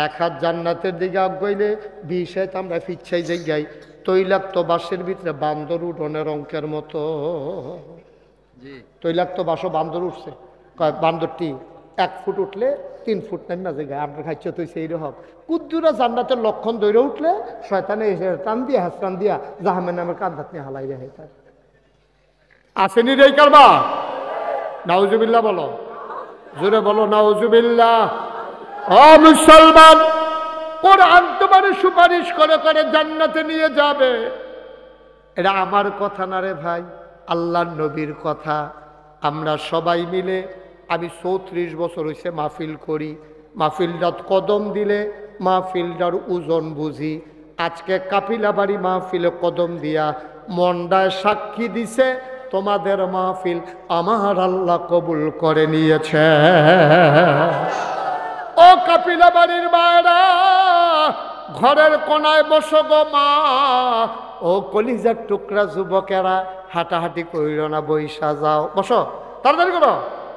এক হাত জান্নাতের দিকে আগাইলে 20 আমরা ফিচ্ছাই যাই। তৈলাক্ত বাসের ভিতরে বান্দর উঠোনের অঙ্কের মতো। তৈলাক্ত বাসও বান্দর উঠছে, বান্দরটি 1 ফুট উঠলে 3 ফুট নামা জায়গায়। আমরা খাইছ তো সেই রকম কুদ্দুরা জান্নাতের লক্ষণ দৈরে উঠলে শয়তানে এসে টান দিয়া হাসরান দিয়া জাহামের নামের কান্দাত নিয়ে হালাই রে। তার আসেনি রে কারবা? নাউজুবিল্লাহ বলো, জোরে বলো নাউজুবিল্লাহ। ও মুসলমান, কোরআন তোমার সুপারিশ করে করে জান্নাতে নিয়ে যাবে। এটা আমার কথা না রে ভাই, আল্লাহর নবীর কথা। আমরা সবাই মিলে, আমি 34 বছর হয়েছে মাহফিল করি। মাহফিলটাত কদম দিলে মাহফিলটার ওজন বুঝি। আজকে কাফিলাবাড়ি মাহফিলে কদম দিয়া মন্ডায় সাক্ষী দিছে তোমাদের মাহফিল আমার আল্লাহ কবুল করে নিয়েছে। ও কাফিলাবাড়ির মায়েরা, ঘরের কোনায় বসো গো মা। ও কলিজার টুকরা যুবকেরা, হাঁটাহাঁটি করিল না, বইসা যাও, বসো, তাড়াতাড়ি করো।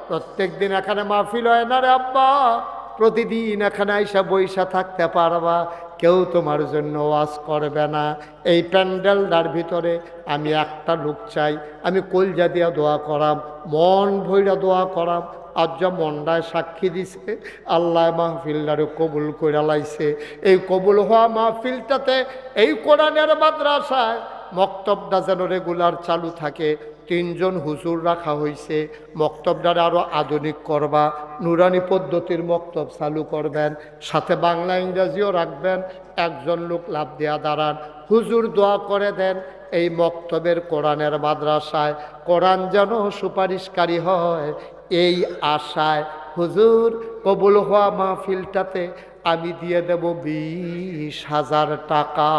প্রত্যেক দিন এখানে মাহফিল হয় না রে আব্বা? প্রতিদিন এখানে আইসা বইসা থাকতে পারবা, কেউ তোমার জন্য ওয়াজ করবে না। এই প্যান্ডেলটার ভিতরে আমি একটা লোক চাই, আমি কলজা দিয়া দোয়া করাম, মন ভইরা দোয়া করাম। আজ যা মন্ডায় সাক্ষী দিছে আল্লাহ মাহফিলটারে কবুল করে লাইছে। এই কবুল হওয়া মাহফিলটাতে এই কোরআনের মাদ্রাসায় মক্তবটা যেন রেগুলার চালু থাকে। 3 জন হুজুর রাখা হয়েছে। মক্তবটারে আরও আধুনিক করবা, নুরানি পদ্ধতির মক্তব চালু করবেন, সাথে বাংলা ইংরাজিও রাখবেন। একজন লোক লাভ দেয়া দাঁড়ান, হুজুর দোয়া করে দেন এই মক্তবের কোরআনের মাদ্রাসায় কোরআন যেন সুপারিশকারী হয়। এই আশায় হুজুর কবুল হওয়া মাহফিলটাতে আমি দিয়ে দেব 20,000 টাকা।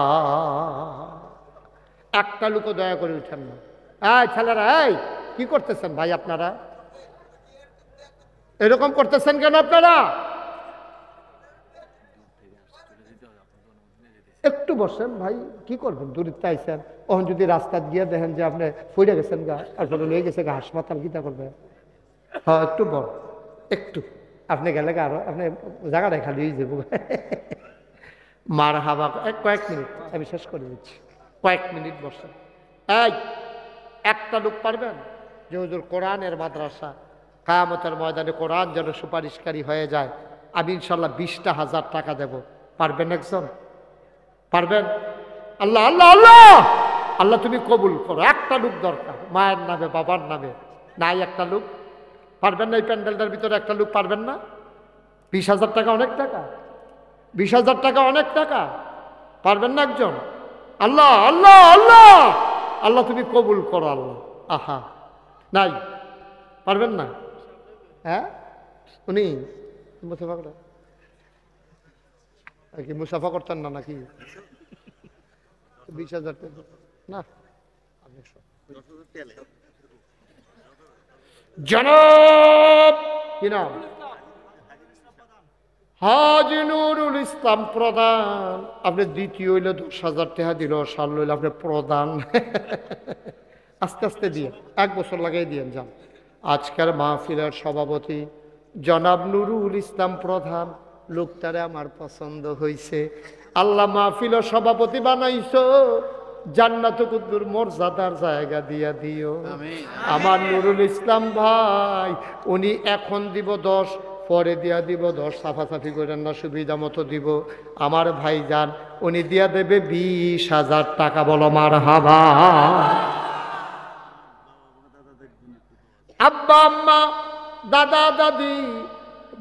একটা লোকও দয়া করে উঠেন না। এই ছেলেরা, এই কি করতেছেন ভাই? আপনারা এরকম করতেছেন কেন? আপনারা একটু বসেন ভাই, কি করবেন? দূরিতে আইসেন, ওখান যদি রাস্তা গিয়ে দেখেন যে আপনি ফইরে গেছেন গা, আসলে লয়ে গেছে গা হাসপাতাল, কিতা করবে? হ্যাঁ একটু বল, একটু আপনি গেলে আরো আপনি জায়গাটায় খালি হয়ে যাবো। মার হাবা, কয়েক মিনিট আমি শেষ করে দিচ্ছি, কয়েক মিনিট বসেন। এই একটা লোক পারবেন যে হুজুর কোরআনের মাদ্রাসা কিয়ামতের ময়দানে কোরআন যেন সুপারিশকারী হয়ে যায়, আমি ইনশাল্লাহ 20,000 টাকা দেব। পারবেন একজন? পারবেন? আল্লাহ আল্লাহ আল্লাহ আল্লাহ তুমি কবুল করো। একটা লোক দরকার, মায়ের নামে বাবার নামে। নাই একটা লোক? পারবেন না? এই প্যান্ডেলটার ভিতরে একটা লোক পারবেন না? 20,000 টাকা অনেক টাকা, 20,000 টাকা অনেক টাকা। পারবেন না একজন? আল্লাহ আল্লাহ আল্লাহ আল্লাহ তুমি কবুল করো আল্লাহ। আহা, নাই? পারবেন না? হ্যাঁ, উনি মুসাফা করেন কি? মুসাফা করতেন না নাকি? 20,000 টাকা না, জনাব কি নাম? হাজি নুরুল ইসলাম প্রধান। আপনি দ্বিতীয় হইলে 10,000 টাকা দিল, সাল হইলে আপনি প্রধান। আস্তে আস্তে দিয়ে 1 বছর লাগাই দিয়েন যান। আজকের মাহফিলের সভাপতি জনাব নুরুল ইসলাম প্রধান, লোকটারে আমার পছন্দ হয়েছে। আল্লাহ মাহফিলের সভাপতি বানাইছো, জান্নাতে কুদ্দুর মর্যাদার জায়গা দিয়া দিও। আমার নুরুল ইসলাম ভাই, উনি এখন দিব 10, পরে দিয়া দিব 10, সাফাসাফি করেন না, সুবিধা মতো দিব। আমার ভাই যান, উনি দিয়া দেবে 20,000 টাকা। বলো মারহাবা। আব্বা আম্মা দাদা দাদি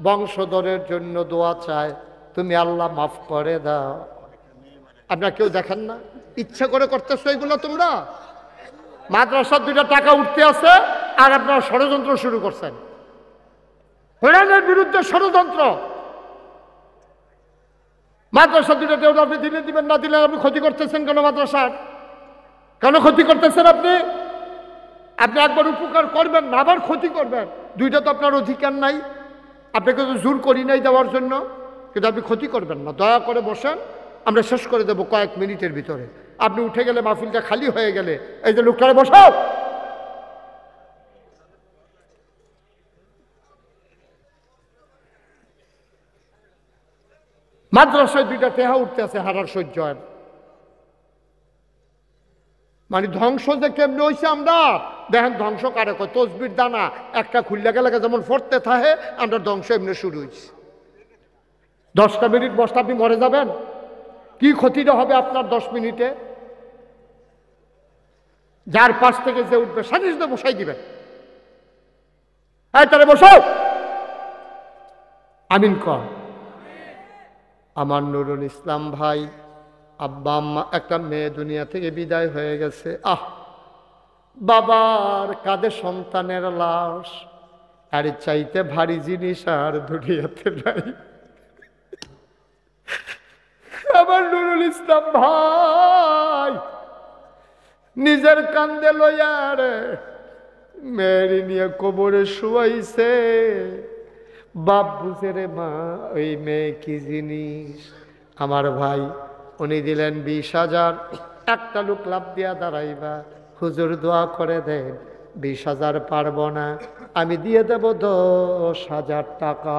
বংশধরের জন্য দোয়া চায়, তুমি আল্লাহ মাফ করে দাও। আপনারা কেউ দেখেন না? ইচ্ছা করে করতেছো এগুলো তোমরা? মাদ্রাসার 2টা টাকা উঠতে আছে আর আপনারা ষড়যন্ত্র শুরু করছেন, কোরআনের বিরুদ্ধে ষড়যন্ত্র। মাদ্রাসা দুটাতে আপনি দিলে দিবেন, না দিলে আপনি ক্ষতি করতেছেন কেন? মাদ্রাসার কেন ক্ষতি করতেছেন আপনি? আপনি একবার উপকার করবেন না, আবার ক্ষতি করবেন। দুইটা তো আপনার অধিকার নাই, আপনাকে তো জোর করি নাই দেওয়ার জন্য, কিন্তু আপনি ক্ষতি করবেন না। দয়া করে বসেন, আমরা শেষ করে দেবো কয়েক মিনিটের ভিতরে। আপনি উঠে গেলে, মাহফিলটা খালি হয়ে গেলে, এই যে লোকটারে বসাও। মাদ্রাসায় দুইটা টেহা উঠতে আছে হারার সহ্য হয়। মানে ধ্বংস যে কেমনি হয়েছে আমরা দেখেন। ধ্বংস কারে কয়? তসবির দানা একটা খুললে গেলে যেমন ফরতে থাকে, আমরা ধ্বংস এমনি শুরু হয়েছে। 10টা মিনিট বসতে আপনি মরে যাবেন। কি ক্ষতিটা হবে আপনার 10 মিনিটে? যার পাশ থেকে যে উঠবে সাথে সাথে বসাই দিবেন। তারে বসাও। আমিন কর। আমার নুরুল ইসলাম ভাই, আব্বা আম্মা, একটা মেয়ে দুনিয়া থেকে বিদায় হয়ে গেছে। বাবার কাঁধে সন্তানের লাশ, আর চাইতে ভারী জিনিস আর দুনিয়াতে নাই। আমার নুরুল ইসলাম ভাই নিজের কান্দে লইয়ার মেয়ের নিয়ে কবরে শুয়াইছে। বাপ বুঝে রে মা, ওই মেয়ে কি জিনিস। আমার ভাই উনি দিলেন 20,000। একটা লোক লাভ দিয়া দাঁড়াইবা, হুজুর দোয়া করে দেন। 20,000 পারবো না, আমি দিয়ে দেব 10,000 টাকা।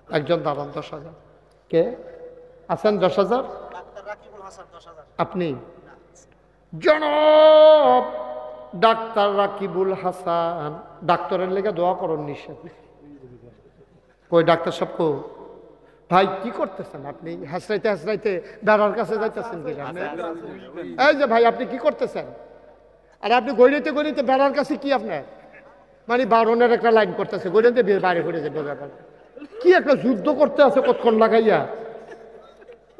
একজন দাঁড়ান। 10,000 কে আছেন? 10,000 আপনি? জনাব ডাক্তার রাকিবুল হাসান, ডাক্তারের লেগে দোয়া করুন নিষেধ। কই ডাক্তার সাহেব কো? ভাই কি করতেছেন আপনি? হাসরাইতে হাসরাইতে বেড়ার কাছে যাইতেছেন কি? এই যে ভাই আপনি কি করতেছেন? আর আপনি গড়িতে গড়িতে বেড়ার কাছে কি আপনার? মানে বারণের একটা লাইন করতেছে, গড়িতে বাইরে ঘুরে যাবে। কি একটা যুদ্ধ করতে আছে কতক্ষণ লাগাইয়া?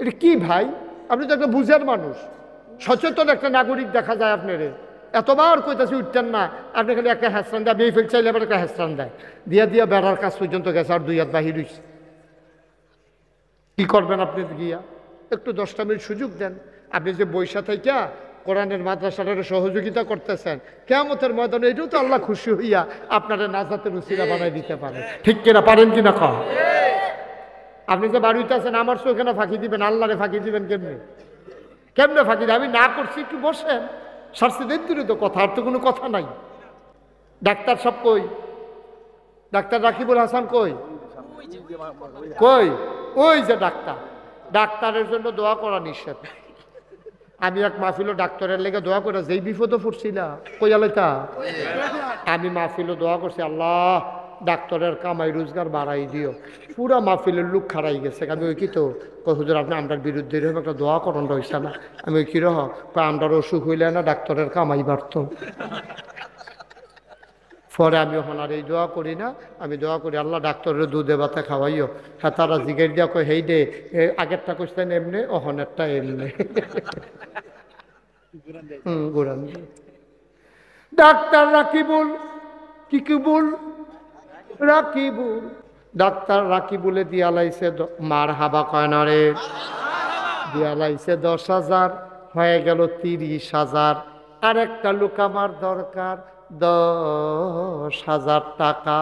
এটা কি ভাই? আপনি তো একটা বুঝার মানুষ, সচেতন একটা নাগরিক দেখা যায় আপনারে। এতবার কইতাছি উঠতেন না, আপনি খালি একটা হ্যাসরান দেয়, বিয়ে ফেল চাইলে আবার একটা হ্যাসরান দেয়, দিয়া দিয়া বেড়ার কাজ পর্যন্ত গেছে, আর 2 হাত বাহির হইছে। কি করবেন আপনি গিয়া? একটু 10টা মিনিট সুযোগ দেন। আপনি যে বৈশা থেকে কোরআনের মাদ্রাসার সহযোগিতা করতেছেন, কিয়ামতের ময়দানে এটাও তো আল্লাহ খুশি হইয়া আপনারা নাজাতের উসিলা বানাই দিতে পারে। ঠিক কিনা? পারেন কিনা কম? আপনি যে বাড়িতে আছেন, আমার চোখে না ফাঁকি দিবেন, আল্লাহরে ফাঁকি দিবেন কেমনে? কেমনে ফাঁকি দেবেন? আমি না করছি, একটু বসেন। সারছে দূরে তো কথা, আর তো কোনো কথা নাই। ডাক্তার সব কই? ডাক্তার রাকিবুল হাসান কই? কই? ওই যে ডাক্তার। ডাক্তারের জন্য দোয়া করা নিষেধ। আমি এক মাহফিলও ডাক্তারের লেগে দোয়া করে, যেই বিপদে পড়ছিলা কইয়ালেতা, আমি মাহফিলও দোয়া করছি, আল্লাহ ডাক্তারের কামাই রোজগার বাড়াই দিও। পুরা মাহফিলের লোক খারাই গেছে। আমি ওই কি তো হুজুর আপনি আমরার বিরুদ্ধে এরকম একটা দোয়া করণ রয়েছে না। আমি ওই কিরহ আমরার অসুখ হইলে না ডাক্তারের কামাই বাড়ত। পরে আমি ওখানে আর এই দোয়া করি না, আমি দোয়া করি আল্লাহ ডাক্তারের দুধে ভাতে খাওয়াইও। হ্যাঁ তারা জিগের দিয়া কই হেই দে, আগেরটা কইছেন এমনি, ওখানেরটা এমনি। গোরান ডাক্তার রাকিবুল, কি কিবুল রাকিবুল, ডাক্তার রাকিবুলে দিয়া লাইছে মার হাবা কয় না রে, দিয়া লাইছে 10,000, হয়ে গেল 30,000। আর একটা লোক আমার দরকার 10,000 টাকা।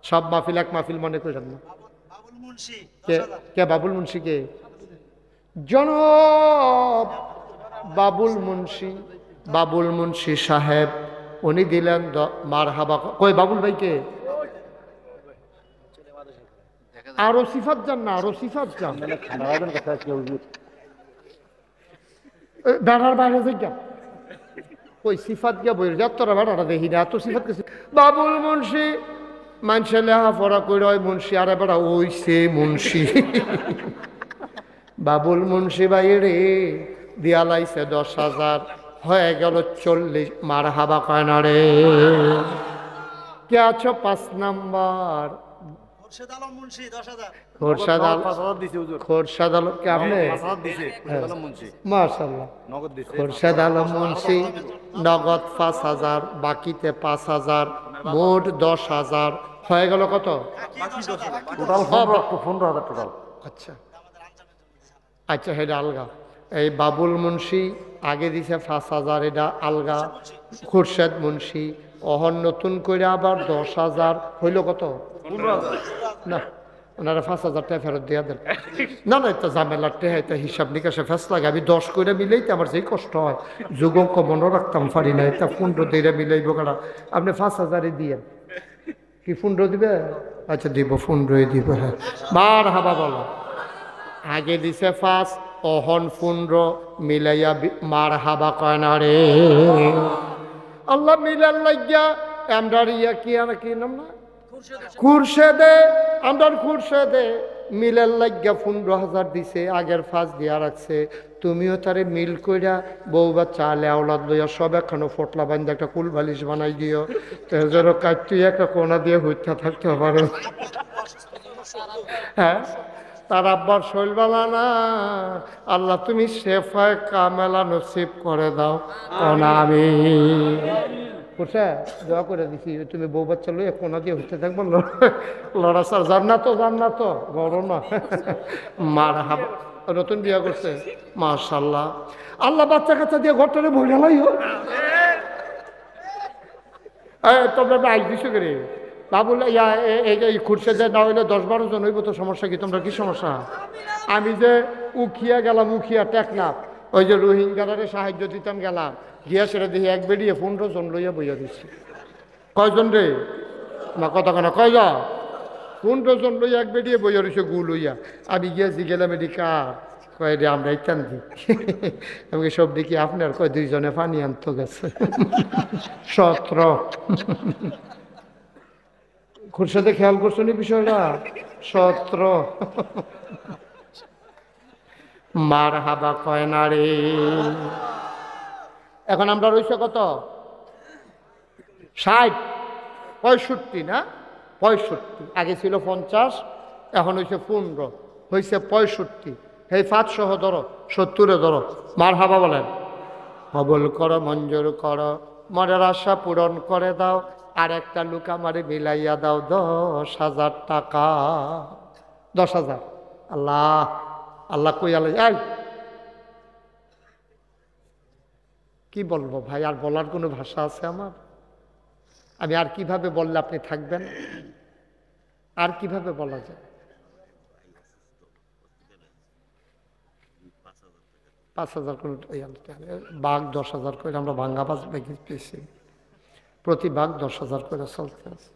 সব মাহফিল এক মাহফিল মনে করেন না। কে বাবুল মুন্সি? কে? জনাব বাবুল মুন্সি, বাবুল মুন্সি সাহেব উনি দিলেন মার হাবা। কই বাবুল ভাই? কে? আরো সিফাত যান না, আরো সিফাত যান। বেড়ার বাইরে যাই ওই সিফাত গিয়া বই যা, তোরা বেড়াটা দেখি না, এত সিফাত গেছি। বাবুল মুন্সি মানুষে লেহা পড়া করে ওই মুন্সি, আরে বেড়া ওই সে মুন্সি। বাবুল মুন্সি ভাই রে দিয়া লাইছে 10,000, হয়ে গেল 40। মার হাবা কয় না রে। কে আছো 5 নাম্বার? খোরশাদ আলম কে আপনি? মাশাআল্লাহ, খোরশাদ আলম মুন্সি নগদ 5,000, বাকিতে 5,000, মোট 10,000। হয়ে গেল কত? আচ্ছা আচ্ছা, এটা আলগা। এই বাবুল মুন্সি আগে দিছে 5,000, এটা আলগা। খুরশেদ মুন্সি অহন নতুন করে আবার 10,000 হইল কত? না, ওনারা 5,000 টাকা ফেরত দিয়া দেন। না না, এটা ঝামেলার টেহা, এটা হিসাব নিকাশে ফেস লাগে। আমি 10 করে মিলাইতে আমার যেই কষ্ট হয়, যোগ অঙ্ক মনে রাখতাম পারি না, এটা 15 দিয়ে মিলাইব কারা। আপনি 5,000 দিয়েন, কি 15 দিবে? আচ্ছা দিব, 15 দিব। হ্যাঁ, বার হাবা বলো। আগে দিছে 5, অহন 15, মিলাইয়া মার হাবা কয় না রে আল্লাহ। মিলার লাগিয়া আমরার ইয়া কি আর কি নাম না, খুরশেদে, আমরার খুরশেদে মিলার লাগিয়া 15,000 দিছে, আগের 5 দিয়া রাখছে। তুমিও তারে মিল কইরা বউ বা চালে আওলাদ লইয়া সব একখানো ফটলা বান্ধে একটা কুল বালিশ বানাই দিও, তেজের কাজ তুই একটা কোনা দিয়ে হইতা থাকতে পারো। হ্যাঁ, তার আব্বার শৈলবালা না, আল্লাহ তুমি শেফায় কামেলা নসিব করে দাও কোনা। আমি বুঝছে দোয়া করে দিছি, তুমি বউ বাচ্চা লইয়া কোনা দিয়ে হইতে থাকবো, লড়াচার জান্নাত জান্নাত বড় না। মার হাবা, নতুন বিয়া করছে, মাশাআল্লাহ। আল্লাহ বাচ্চা কাচ্চা দিয়ে ঘরটারে ভরে লাইও। তোমরা আইস দিছো করে বাবুল এই খুরশেদে না হইলে 10-12 জন হইব তো সমস্যা কি? তোমরা কি সমস্যা? আমি যে উখিয়া গেলাম, উখিয়া টেকনাফ, ওই যে রোহিঙ্গারে সাহায্য দিতাম গেলাম, গিয়া সেটা দেখি এক বেরিয়ে 15 জন লইয়া বইয়া দিচ্ছি। কয়জন রে? না কথা কেনা কয়জন? 15 জন লইয়া এক বেরিয়ে বইয়া রয়েছে গু লইয়া। আমি গিয়েছি গেলাম, এটি কার? কয় রে আমরা ইত্যান দি। আমি সব দেখি আপনার, কয় 2 জনে পানি আনতে গেছে। 17 খুরশেদে খেয়াল করছেন এই বিষয়টা? 17 মার হাবা কয় না রে। এখন আমরা রয়েছে কত? 60, 65 না? 65, আগে ছিল 50, এখন হয়েছে 15, হয়েছে 65। এই 5 সহ ধরো, 70 ধরো। মার হাবা বলেন। কবুল করো, মঞ্জুর করো, মনের আশা পূরণ করে দাও। আর একটা লোক আমারে মিলাইয়া দাও 10,000 টাকা। 10,000। আল্লাহ আল্লাহ কই আল্লাহ। কি বলবো ভাই, আর বলার কোনো ভাষা আছে আমার? আমি আর কিভাবে বললে আপনি থাকবেন? আর কিভাবে বলা যায়? 5,000 করে বাঘ 10,000 করে আমরা ভাঙ্গা বাজ বেগে পেয়েছি। প্রতি বাঘ 10,000 করে চলতে আছে।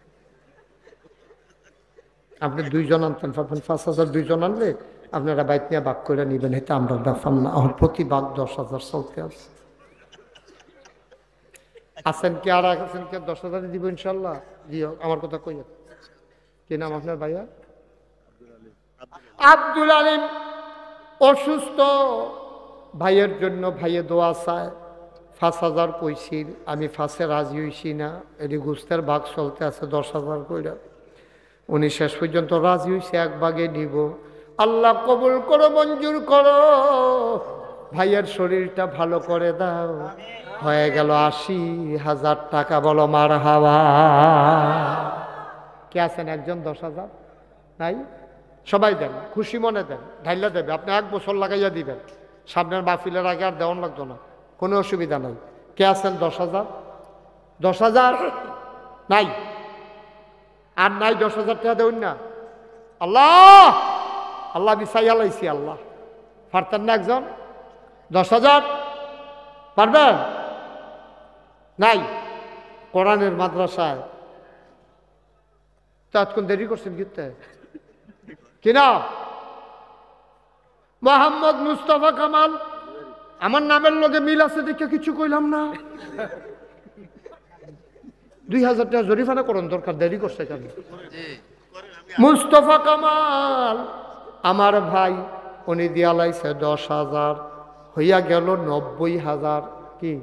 আপনি 2 জন আনতেন পারবেন, 5,000 2 জন আনলে আপনারা বাইক নিয়ে বাঘ করে নিবেন, এটা আমরা ব্যাপার না। এখন প্রতি বাঘ 10,000 চলতে আছে। আছেন কি? আর আছেন কি? 10,000 দিব ইনশাল্লাহ। দিও, আমার কথা কই। কি নাম আপনার ভাইয়া? আব্দুল আলিম। অসুস্থ ভাইয়ের জন্য ভাইয়ে দোয়া চায়। 5,000 কইছি, আমি 5-এ রাজি হইছি না। এটি গুস্তের ভাগ চলতে আছে 10,000 কইরা। উনি শেষ পর্যন্ত রাজি হইছে, 1 ভাগে নিব। আল্লাহ কবুল করো, মঞ্জুর করো, ভাইয়ের শরীরটা ভালো করে দাও। হয়ে গেল 80,000 টাকা। বলো মার হাওয়া। কে আছেন একজন? 10,000 নাই? সবাই দেন, খুশি মনে দেন, ঢাইলা দেবে। আপনি 1 বছর লাগাইয়া দিবেন, সামনের মাহফিলের আগে আর দেওয়ান লাগতো না, কোনো অসুবিধা নাই। কে আছেন? 10,000? 10,000 নাই? আর নাই? 10,000 টাকা দেউন না। আল্লাহ আল্লাহ বিছাইয়া লাইছি। আল্লাহ পারতেন না একজন? 10,000 পারবেন? নাই? কোরআনের মাদ্রাসায় তো এতক্ষণ দেরি করছেন গিতে কিনা? মোহাম্মদ মুস্তাফা কামাল, আমার নামের লগে মিল আছে দেখে কিছু কইলাম না। 2,000 টাকা জরিফানা করুন, দরকার, দেরি করছে কেন? মুস্তাফা কামাল আমার ভাই, উনি দিয়া লাইছে 10,000, হইয়া গেল 90,000। কি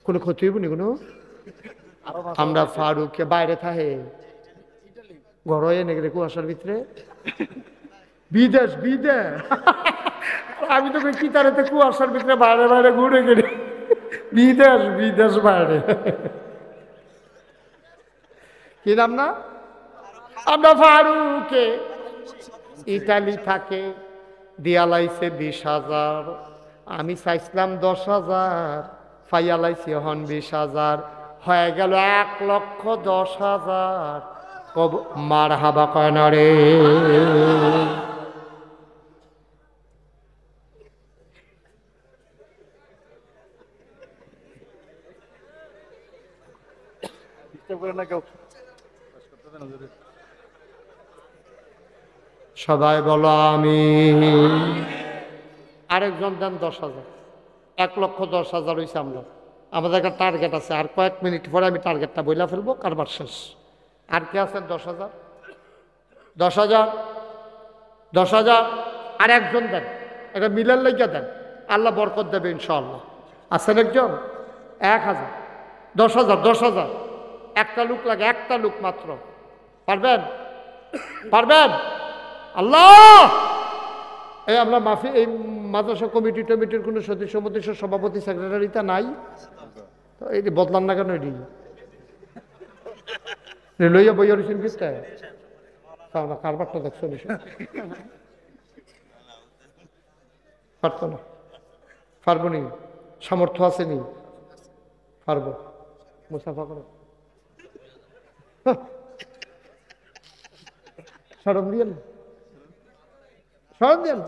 কোনো ক্ষতি হইব নি? কোনো আমরা ফারুককে বাইরে থাকে ঘরে এনে গেলে কুয়াশার ভিতরে বিদেশ বিদেশ। আমি তো কি তারাতে কুয়াশার ভিতরে বাইরে বাইরে ঘুরে গেলে বিদেশ বিদেশ বাইরে। কি নাম না? আমরা ফারুকে ইটালি থাকে দিয়ালাইছে 20,000, আমি চাইছিলাম 10,000, ফাইয়ালাইছি হন 20,000, হয়ে গেল 1,10,000। কব মার হাবা কয় না রে। সবাই বলো আমি। আরেকজন দেন 10,000, 1,10,000 হয়েছে। আমাদের একটা টার্গেট আছে, আর কয়েক মিনিট পরে আমি টার্গেটটা বইলা ফেলবো, কারবার শেষ। আর কে আছেন? 10,000, 10,000, 10,000। আর একজন দেন, এটা মিলের লেগে দেন, আল্লাহ বরকত দেবে ইনশাআল্লাহ। আছেন একজন? 1,000, 10,000, 10,000। একটা লোক লাগে, একটা লোক মাত্র। পারবেন? পারবেন? আল্লাহ, এই আমরা মাফি এই মাদ্রাসা কমিটি টমিটির কোনো সদস্য সভাপতি সেক্রেটারিটা নাই তো এই বদলান না কেন? এটি লইয়া বইয়া রয়েছেন কিসটা কারবারটা দেখছো পারতো না? পারবো নি? সামর্থ্য আছে নি? পারবো? মুসাফা করো, সরম দিয়ে না, সরম দিয়ে না,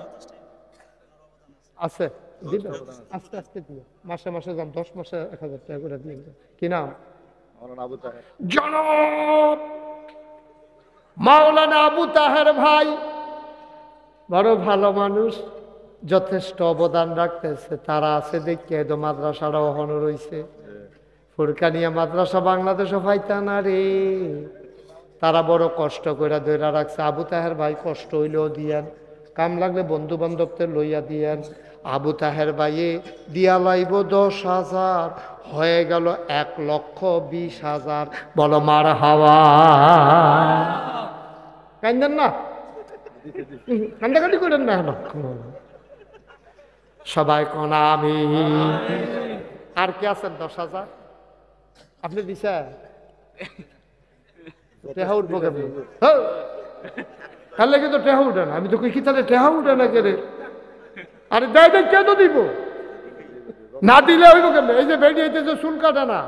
আছে দিবেন আস্তে আস্তে দিয়ে, মাসে মাসে যান, 10 মাসে 1,000 টাকা করে দিয়ে। কি নাম? জনাব মাওলানা আবু তাহের ভাই, বড় ভালো মানুষ, যথেষ্ট অবদান রাখতেছে। তারা আছে দেখে এত মাদ্রাসাটা ওখানে রয়েছে। ফুরকানিয়া মাদ্রাসা বাংলাদেশও পাইতা না রে। তারা বড় কষ্ট করে ধরে রাখছে। আবু তাহের ভাই কষ্ট হইলেও দিয়েন, কাম লাগলে বন্ধু বান্ধবদের লইয়া দিয়েন। আবু তাহের ভাইয়ে দিয়া লাইব 10,000, হয়ে গেল 1,20,000। বলো মার হাওয়া। কান্দেন না, কান্দাকাটি করেন না। সবাই কোন আমি। আর কে আছেন? 10,000 আপনি দিছেন? টেহা উঠবো কেমন? তাহলে কিন্তু টেহা উঠে না। আমি তো কি তাহলে টেহা উঠে না কে রে? আরে দেয় দেয় কেন দিব? না দিলে হইব কেমন? এই যে বেড়ি হইতে যে চুল কাটে না,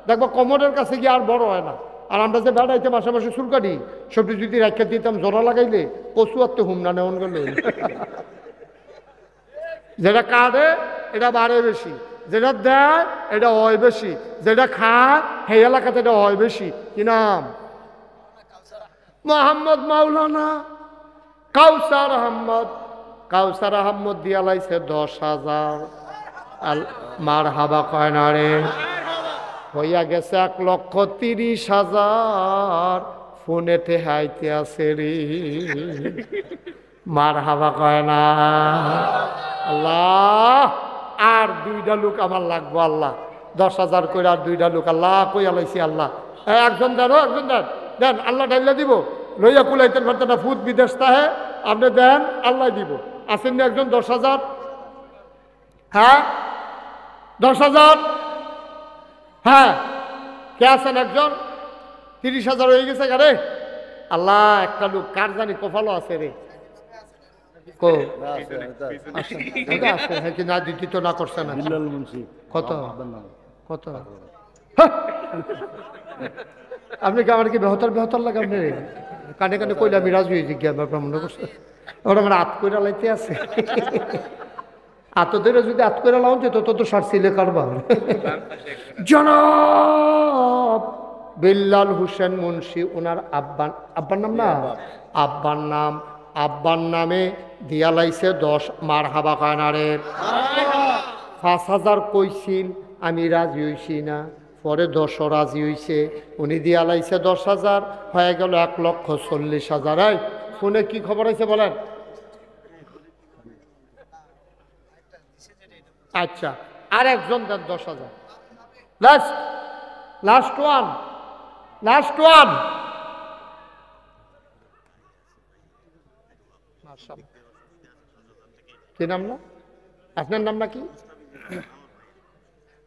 দেখবো কোমরের কাছে গিয়ে আর বড় হয় না। আর আমরা যে বেড়াইতে মাসে মাসে চুল কাটি, সবটি যদি রাখা দিতাম জোড়া লাগাইলে কচু আত্মে হুমনা নেওয়ান গেলে। যেটা কাটে এটা বাড়ে বেশি, যেটা দেয় এটা হয় বেশি, যেটা খায় সেই এলাকাতে এটা হয় বেশি। কি নাম? মোহাম্মদ মাওলানা কাউসার আহমদ। কাউসার আহমদ দিয়া লাইছে 10,000। মার হাবা কয় না রে। হইয়া গেছে 1,30,000। ফোনেতে হাইতে আছে রে। মার হাবা কয় না। আল্লাহ, আর 2টা লোক আমার লাগবো আল্লাহ। 10,000 করে আর 2টা লোক আল্লাহ কইয়া লাইছি আল্লাহ। একজন দেন, একজন দেন, দেন আল্লাহ ডাইলা দিব। লইয়া কুলাইতেন ভারতটা ফুট বিদেশ তাহে আপনি দেন, আল্লাহ দিব। আসেন না একজন? 10,000। হ্যাঁ 10,000। হ্যাঁ কে আছেন? একজন? 30,000 হয়ে গেছে গারে। আল্লাহ, একটা লোক কার জানি কপালও আছে রে। না দিতে তো না করছে না। কত কত? আপনি কি আমার কি বেহতর বেহতর লাগে? আপনি কানে কানে কইলে আমি রাজি হয়েছি কি আমার ভ্রমণ করছে। ওরা আমার হাত করে লাইতে আছে। আত ধরে যদি হাত করে লাও যেত তো সারছিলে কারবার। জনাব বিল্লাল হোসেন মুন্সি, ওনার আব্বার নাম না, আব্বার নামে দিয়া লাইছে 10। মার হাবা কানারে। 5,000 কইছিল, আমি রাজি হইছি না। পরে 10 রাজি হইছে, উনি দিয়া লাইছে 10,000। হয়ে গেল 1,40,000। ফোনে কি খবর আছে বলেন? আচ্ছা, আর একজন দেন 10,000। Last one. কি নাম না আপনার? নাম না কি?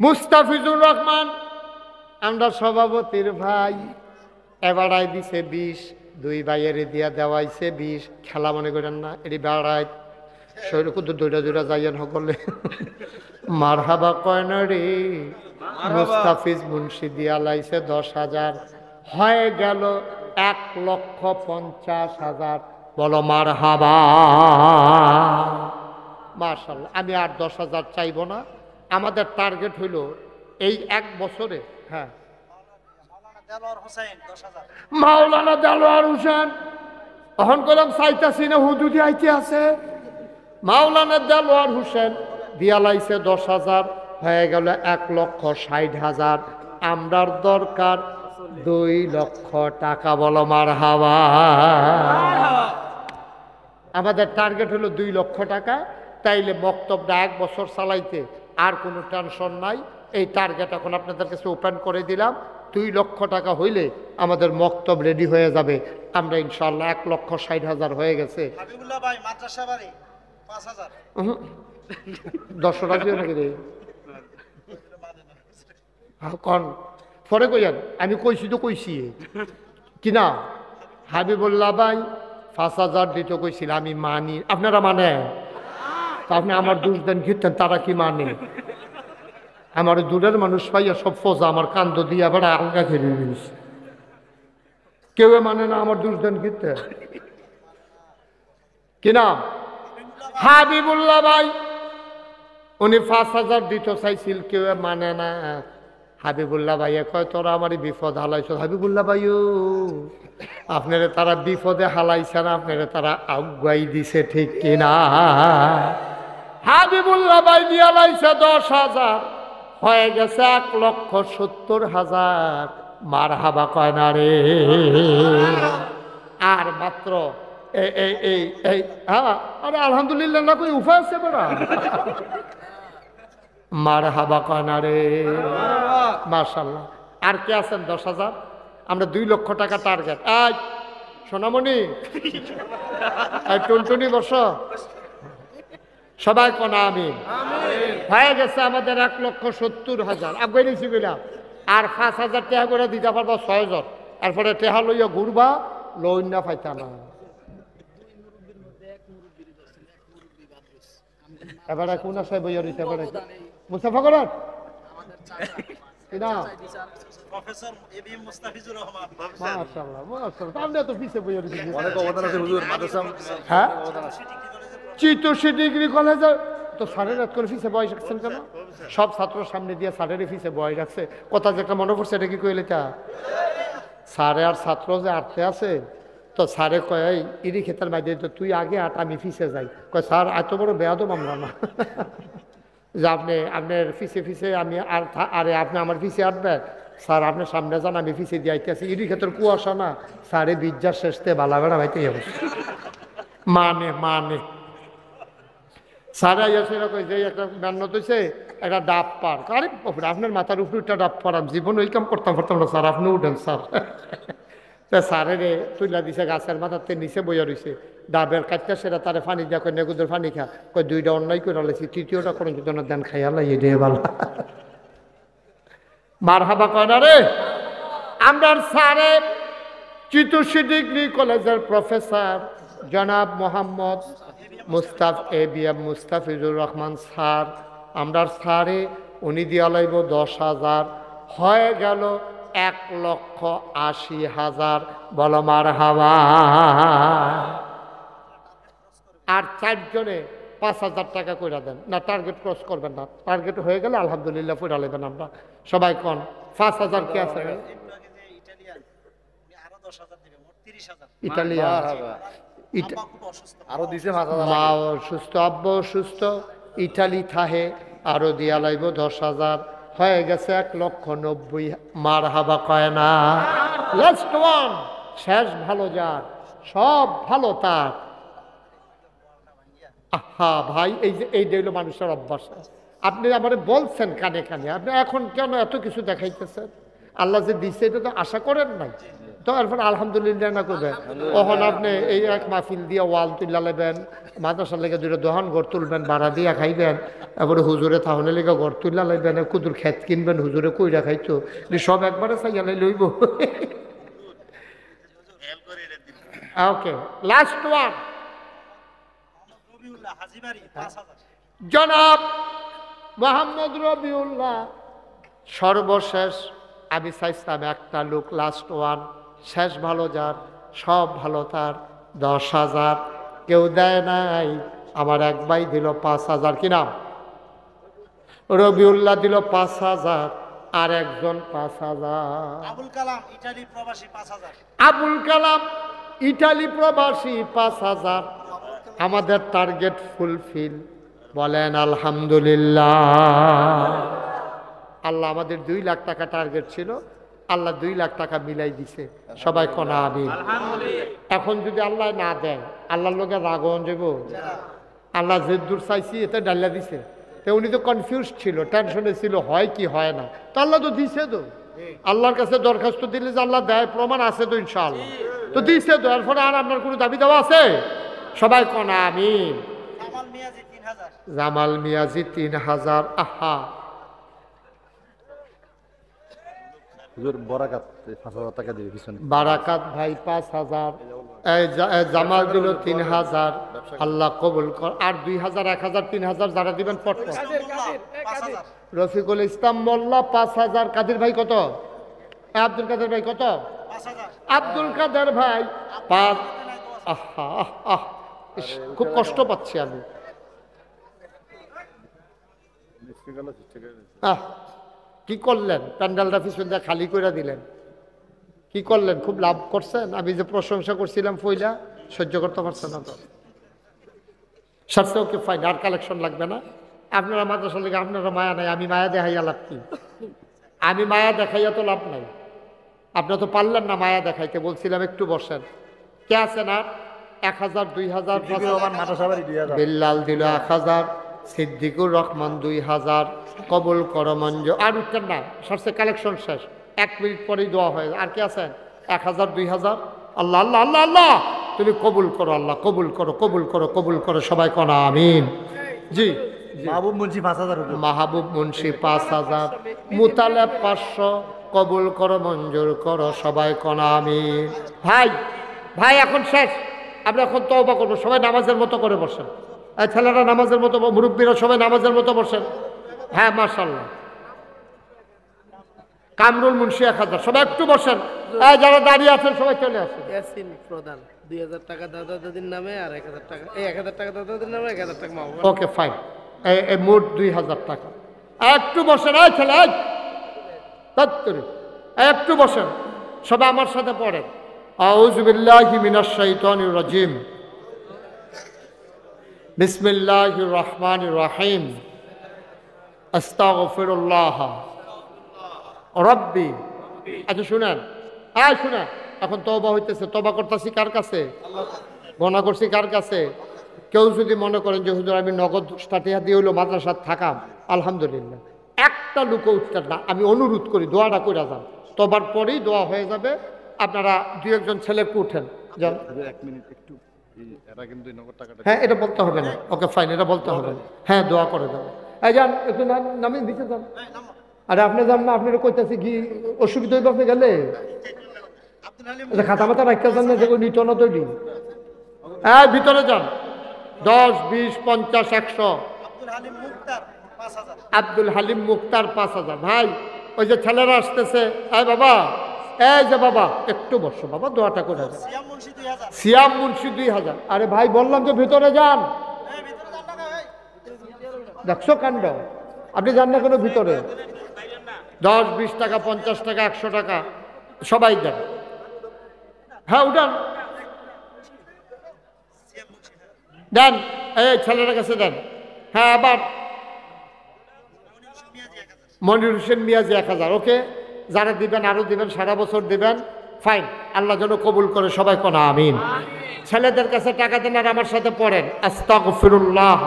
মুস্তাফিজুর রহমান, আমরা সভাপতির ভাই। এবারাই দিছে 20, দুই ভাইয়ের দিয়া দেওয়াইছে 20। খেলা মনে করেন না, এটি বেড়ায় শরীর কুদুর দুইটা যাইয়েন সকলে মারহাবা কয় না রে। মুস্তাফিজ মুন্সি দিয়া লাইছে 10,000, হয়ে গেল 1,50,000। বলো মারহাবা। মাশাআল্লাহ। আমি আর 10,000 চাইব না, আমাদের টার্গেট হইল এই 1 বছরে। হ্যাঁ, মাওলানা দেলোয়ার হোসেন তখন করলাম চাইতাছি না, হুদুদি আইতে আছে। মাওলানা দেলোয়ার হোসেন দিয়া লাইছে 10,000, হয়ে গেল 1,60,000। আমরার দরকার 2 লক্ষ টাকা। বলো মারহাবা। আমাদের টার্গেট হলো 2 লক্ষ টাকা। তাইলে বক্তব্যটা 1 বছর চালাইতে আর কোনো টেনশন নাই। এই টার্গেট এখন আপনাদের কাছে ওপেন করে দিলাম। 2 লক্ষ টাকা হইলে আমাদের বক্তব্য রেডি হয়ে যাবে। আমরা ইনশাআল্লাহ 1,60,000 হয়ে গেছে। হাবিবুল্লাহ ভাই মাদ্রাসা বাড়ি 5,000। 10 টাকা নাকি রে? কন পরে কইয়ান, আমি কইছি তো কইছি কিনা। হাবিবুল্লাহ ভাই 5,000 দিতে কইছিল, আমি মানি। আপনারা মানে? তা আপনি আমার দোষ দেন ঘিরতেন, তারা কি মানে? আমার দূরের মানুষ পাইয়া সব ফোজা আমার কান্দ দিয়ে আবার আলগা খেলে দিয়েছে। কেউ মানে না আমার দোষ দেন ঘিরতে কিনা। হাবিবুল্লাহ ভাই উনি 5,000 দিতে চাইছিল, কেউ মানে না। হাবিবুল্লাহ ভাইয়া কয় তোরা আমার বিপদ হালাইছ। হাবিবুল্লাহ ভাইও আপনারে তারা বিপদে হালাইছে না, আপনারে তারা আগুয়াই দিছে, ঠিক কিনা। হাবিবুল্লাহ ভাই দিয়া লাইছে 10,000, হয়ে গেছে 1,70,000। মারহাবা কয় না রে। আর মাত্র আরে আলহামদুলিল্লাহ না কই উফা আছে বেড়া। মারহাবা কয় না রে। মাশাআল্লাহ। আর কে আছেন 10,000? আমরা 2 লক্ষ টাকা টার্গেট। আজ সোনামণি টুনটুনি বর্ষ সবাই কোন আমি হয়ে গেছে আমাদের 1,70,000। আগে নিছি গেলাম আর 5,000 টাকা করে দিতে পারবো 6,000। এরপরে টেহা লইয়া ঘুরবা, লইন না পাইতা না। এবারে কোন আশায় বইয়া দিতে পারে মুস্তাফা করেন কিনা। Professor ABM Mustafizur Rahman. মাশাআল্লাহ মাশাআল্লাহ। আপনি তো পিছে বইয়া দিতে অনেক অবদান আছে হুজুর মাদ্রাসা। হ্যাঁ, চিতোষী ডিগ্রি কলেজে তো সাড়ে রাত করে ফিসে বয়স রাখছেন কেন? সব ছাত্রর সামনে দিয়ে সাড়ে ফিসে বয়স রাখছে। কথা যেটা মনে পড়ছে এটা কি কইলে তা সাড়ে আর ছাত্র যে আটতে আছে, তো স্যারে কয় ইরি খেতার মাঝে তো তুই আগে আট, আমি ফিসে যাই। কয় স্যার এত বড় বেয়াদব আমরা না যে আপনি আপনার ফিসে ফিসে আমি আর আরে আপনি আমার ফিসে আটবেন। স্যার আপনার সামনে যান, আমি ফিসে দিয়ে আইতেছি। ইরি ক্ষেত্রে কুয়াশা না, স্যারে বিজ্জার শেষতে বালা বেড়া ভাইতে মানে মানে স্যারে আইয়া সেরকম যে একটা মেহনত হয়েছে, একটা ডাব পার। আরে আপনার মাথার উপরে একটা ডাব পারাম, জীবন ওই কাম করতাম না স্যার, আপনি উঠেন স্যার। স্যারে রে তুইলা দিছে গাছের মাথাতে নিচে বইয়া রয়েছে, ডাবের কাটটা সেটা তারে পানি দিয়া কয় নেগুদের পানি খা। কয় 2টা অন্যায় করে লাইছি, 3য়টা কোনো যদি না দেন খাইয়া লাই রে ভালো। মারহাবা কয় না রে। আমরা স্যারে চিতোষী ডিগ্রি কলেজের প্রফেসর জনাব মোহাম্মদ এবিএম মুস্তাফিজুর রহমান স্যার, আমরা স্যারে উনি দিয়া লাইব 10,000, হয়ে গেল 1,80,000। বলো মারহাবা। আর 4 জনে 5,000 টাকা কইরা দেন না, টার্গেট ক্রস করবেন না। টার্গেট হয়ে গেলে আলহামদুলিল্লাহ পড়া লেবেন। আমরা সবাই কোন 5,000 কে আছে? ইটালিয়ান আরো দিছে মা অসুস্থ, আব্বা অসুস্থ, ইটালি থাহে আরো দিয়া লাইব 10,000, হয়ে গেছে 1,90,000। মারহাবা কয় না। লাস্ট ওয়ান, শেষ ভালো যার, সব ভালো তার। আহা ভাই, এই যে এইটা হইল মানুষের অভ্যাস। আপনি আমার বলছেন কানে কানে, আপনি এখন কেন এত কিছু দেখাইতেছেন? আল্লাহ যে দিচ্ছে এটা তো আশা করেন নাই, তো এরপর আলহামদুলিল্লাহ না করবেন। তখন আপনি এই এক মাহফিল দিয়ে ওয়াল তুললা নেবেন, মাদ্রাসার লেগে 2টা দোকান ঘর তুলবেন, ভাড়া দিয়া খাইবেন, তারপরে হুজুরে তাহলে লেগে ঘর তুললা লাগবেন, কুদুর খেত কিনবেন, হুজুরে কইরা খাইতো, সব একবারে চাইয়ালাই লইব। ওকে, লাস্ট ওয়ান। রবিউল্লাহ হাজিবাড়ি 5000। জনাব মোহাম্মদ রবিউল্লাহ সর্বশেষ। আমি চাইছিলাম একটা লোক, লাস্ট ওয়ান, শেষ ভালো যার, সব ভালো তার, 10,000। কেউ দেয় নাই। আমার এক ভাই দিল 5,000। কি নাম? রবিউল্লাহ দিল 5,000, আর একজন 5,000। আবুল কালাম ইটালি প্রবাসী 5000। আবুল কালাম ইটালি প্রবাসী 5,000। আমাদের টার্গেট ফুলফিল। বলেন আলহামদুলিল্লাহ। আল্লাহ আমাদের 2 লাখ টাকা টার্গেট ছিল, আল্লাহ 2 লাখ টাকা মিলাই দিছে। সবাই কোনা আমিন। এখন যদি আল্লাহ না দেয়, আল্লাহর লোকে রাগন যাব। আল্লাহ যে দূর চাইছি এতে ডাল্লা দিছে। তো উনি তো কনফিউজ ছিল, টেনশনে ছিল, হয় কি হয় না। তো আল্লাহ তো দিছে। তো আল্লাহর কাছে দরখাস্ত দিলে যে আল্লাহ দেয়, প্রমাণ আছে তো ইনশাআল্লাহ। তো দিছে তো, এরপরে আর আপনার কোনো দাবি দেওয়া আছে? সবাই কোনা আমিন। জামাল মিয়াজি 3000। জামাল মিয়াজি 3000। আহা, হুজুর বরাকাত 5,000 টাকা দিবে পিছনে। বারাকাত ভাই 5,000। জামাল দিল 3,000। আল্লাহ কবুল কর। আর 2,000, 1,000, 3,000 যারা দিবেন পটপট। 5000। রফিকুল ইসলাম মোল্লা 5,000। কাদের ভাই কত? আব্দুল কাদের ভাই কত? 5000। আব্দুল কাদের ভাই 5। আহা আহ, খুব কষ্ট পাচ্ছি আমি। কি করলেন? প্যান্ডেলটা পিছন দিয়ে খালি করে দিলেন। কি করলেন? খুব লাভ করছেন। আমি যে প্রশংসা করছিলাম ফইলা, সহ্য করতে পারছেন না তো। সাথে ওকে ফাইন, আর কালেকশন লাগবে না। আপনারা মাদ্রাসা লিগে আপনারা মায়া নাই। আমি মায়া দেখাইয়া লাভ কি? আমি মায়া দেখাইয়া তো লাভ নাই। আপনারা তো পারলেন না মায়া দেখাইতে। বলছিলাম একটু বসেন। কে আছেন আর? 1,000, 2,000। বিল্লাল দিল 1,000, সিদ্দিকুর রহমান 2,000। কবুল করো মঞ্জু। আর উঠতেন না, সবচেয়ে কালেকশন শেষ। 1 মিনিট পরেই দোয়া হয়। আর কে আছেন? 1,000, 2,000। আল্লাহ আল্লাহ আল্লাহ আল্লাহ, তুমি কবুল করো আল্লাহ, কবুল করো, কবুল করো, কবুল করো। সবাই কোনা আমিন। জি, মাহবুব মুন্সি 5,000। মাহবুব মুন্সি 5,000। মুতালেব 500। কবুল করো, মঞ্জুর করো। সবাই কোনা আমিন। ভাই ভাই এখন শেষ। আমরা এখন তওবা করবো। সবাই নামাজের মতো করে বসেন। ছেলেরা নামাজের মতো, মুরব্বীরা সবাই নামাজের মতো বসেন। হ্যাঁ, মাশাআল্লাহ। কামরুল মুন্সি 1,000। সবাই একটু বসেন। যারা দাঁড়িয়ে আছেন সবাই চলে আসেন। ইয়াসিন প্রধান 2,000 টাকা দাদা দাদির নামে, আর 1,000 টাকা 1,000 টাকা দাদা দাদির নামে, 1,000 টাকা মা বাবার। Okay fine. এই মোট 2,000 টাকা। একটু বসেন। ছেলে একটু বসেন। সবাই আমার সাথে পড়েন। আউযু বিল্লাহি মিনাশ শাইতানির রাজিম। বিসমিল্লাহির রহমানির রহিম। আস্তাগফিরুল্লাহ রাব্বি। আচ্ছা শুনেন, শুনেন। এখন তওবা হইতেছে। তওবা করতেছি কার কাছে? গুনাহ করছি কার কাছে? কেউ যদি মনে করেন যে হুজুর আমি নগদ 10টা টাকা দিয়ে হইলো মাদ্রাসাত থাকাম, আলহামদুলিল্লাহ। একটা লোকও উঠতেন না। আমি অনুরোধ করি দোয়াটা করে যান। তবার পরেই দোয়া হয়ে যাবে। আপনারা 2-1 ছেলে উঠেন যান। 1 মিনিট একটু, এরা কিন্তু নগদ টাকাটা। হ্যাঁ, এটা বলতে হবে না। ওকে ফাইন, এটা বলতে হবে না। হ্যাঁ, দোয়া করে দেবো। যান একটু নামে দিতে যান। আরে আপনি যান না, আপনারা কইতেছি কি অসুবিধা হইবে আপনি গেলে? আব্দুল হালিম আচ্ছা, খাতা মাথা রাখতে যান না, যেগুলো নিত না তৈরি। ভিতরে যান। 10, 20, 50, 100। আব্দুল হালিম মুক্তার 5000। আব্দুল হালিম মুক্তার 5,000। ভাই ওই যে ছেলেরা আসতেছে। বাবা, এই যে বাবা একটু বসো বাবা, দোয়াটা করে দেন। সিয়াম মুন্সি 2000। সিয়াম মুন্সি 2,000। আরে ভাই বললাম যে ভিতরে যান। ভিতরে যান না ভাই। দেখছো কাণ্ড? আপনি যান না কোনো ভিতরে। 10, 20 টাকা, 50 টাকা, 100 টাকা সবাই দেন। হ্যাঁ উঠান, দেন। এই ছেলের কাছে দেন। হ্যাঁ, আবার মনির হোসেন মিয়াজি 1000। ওকে, যারা দিবেন আরো দিবেন, সারা বছর দিবেন। ফাইন, আল্লাহ যেন কবুল করে। সবাই কোনা আমিন। ছেলেদের কাছে টাকা দেন আর আমার সাথে পড়েন আস্তাগফিরুল্লাহ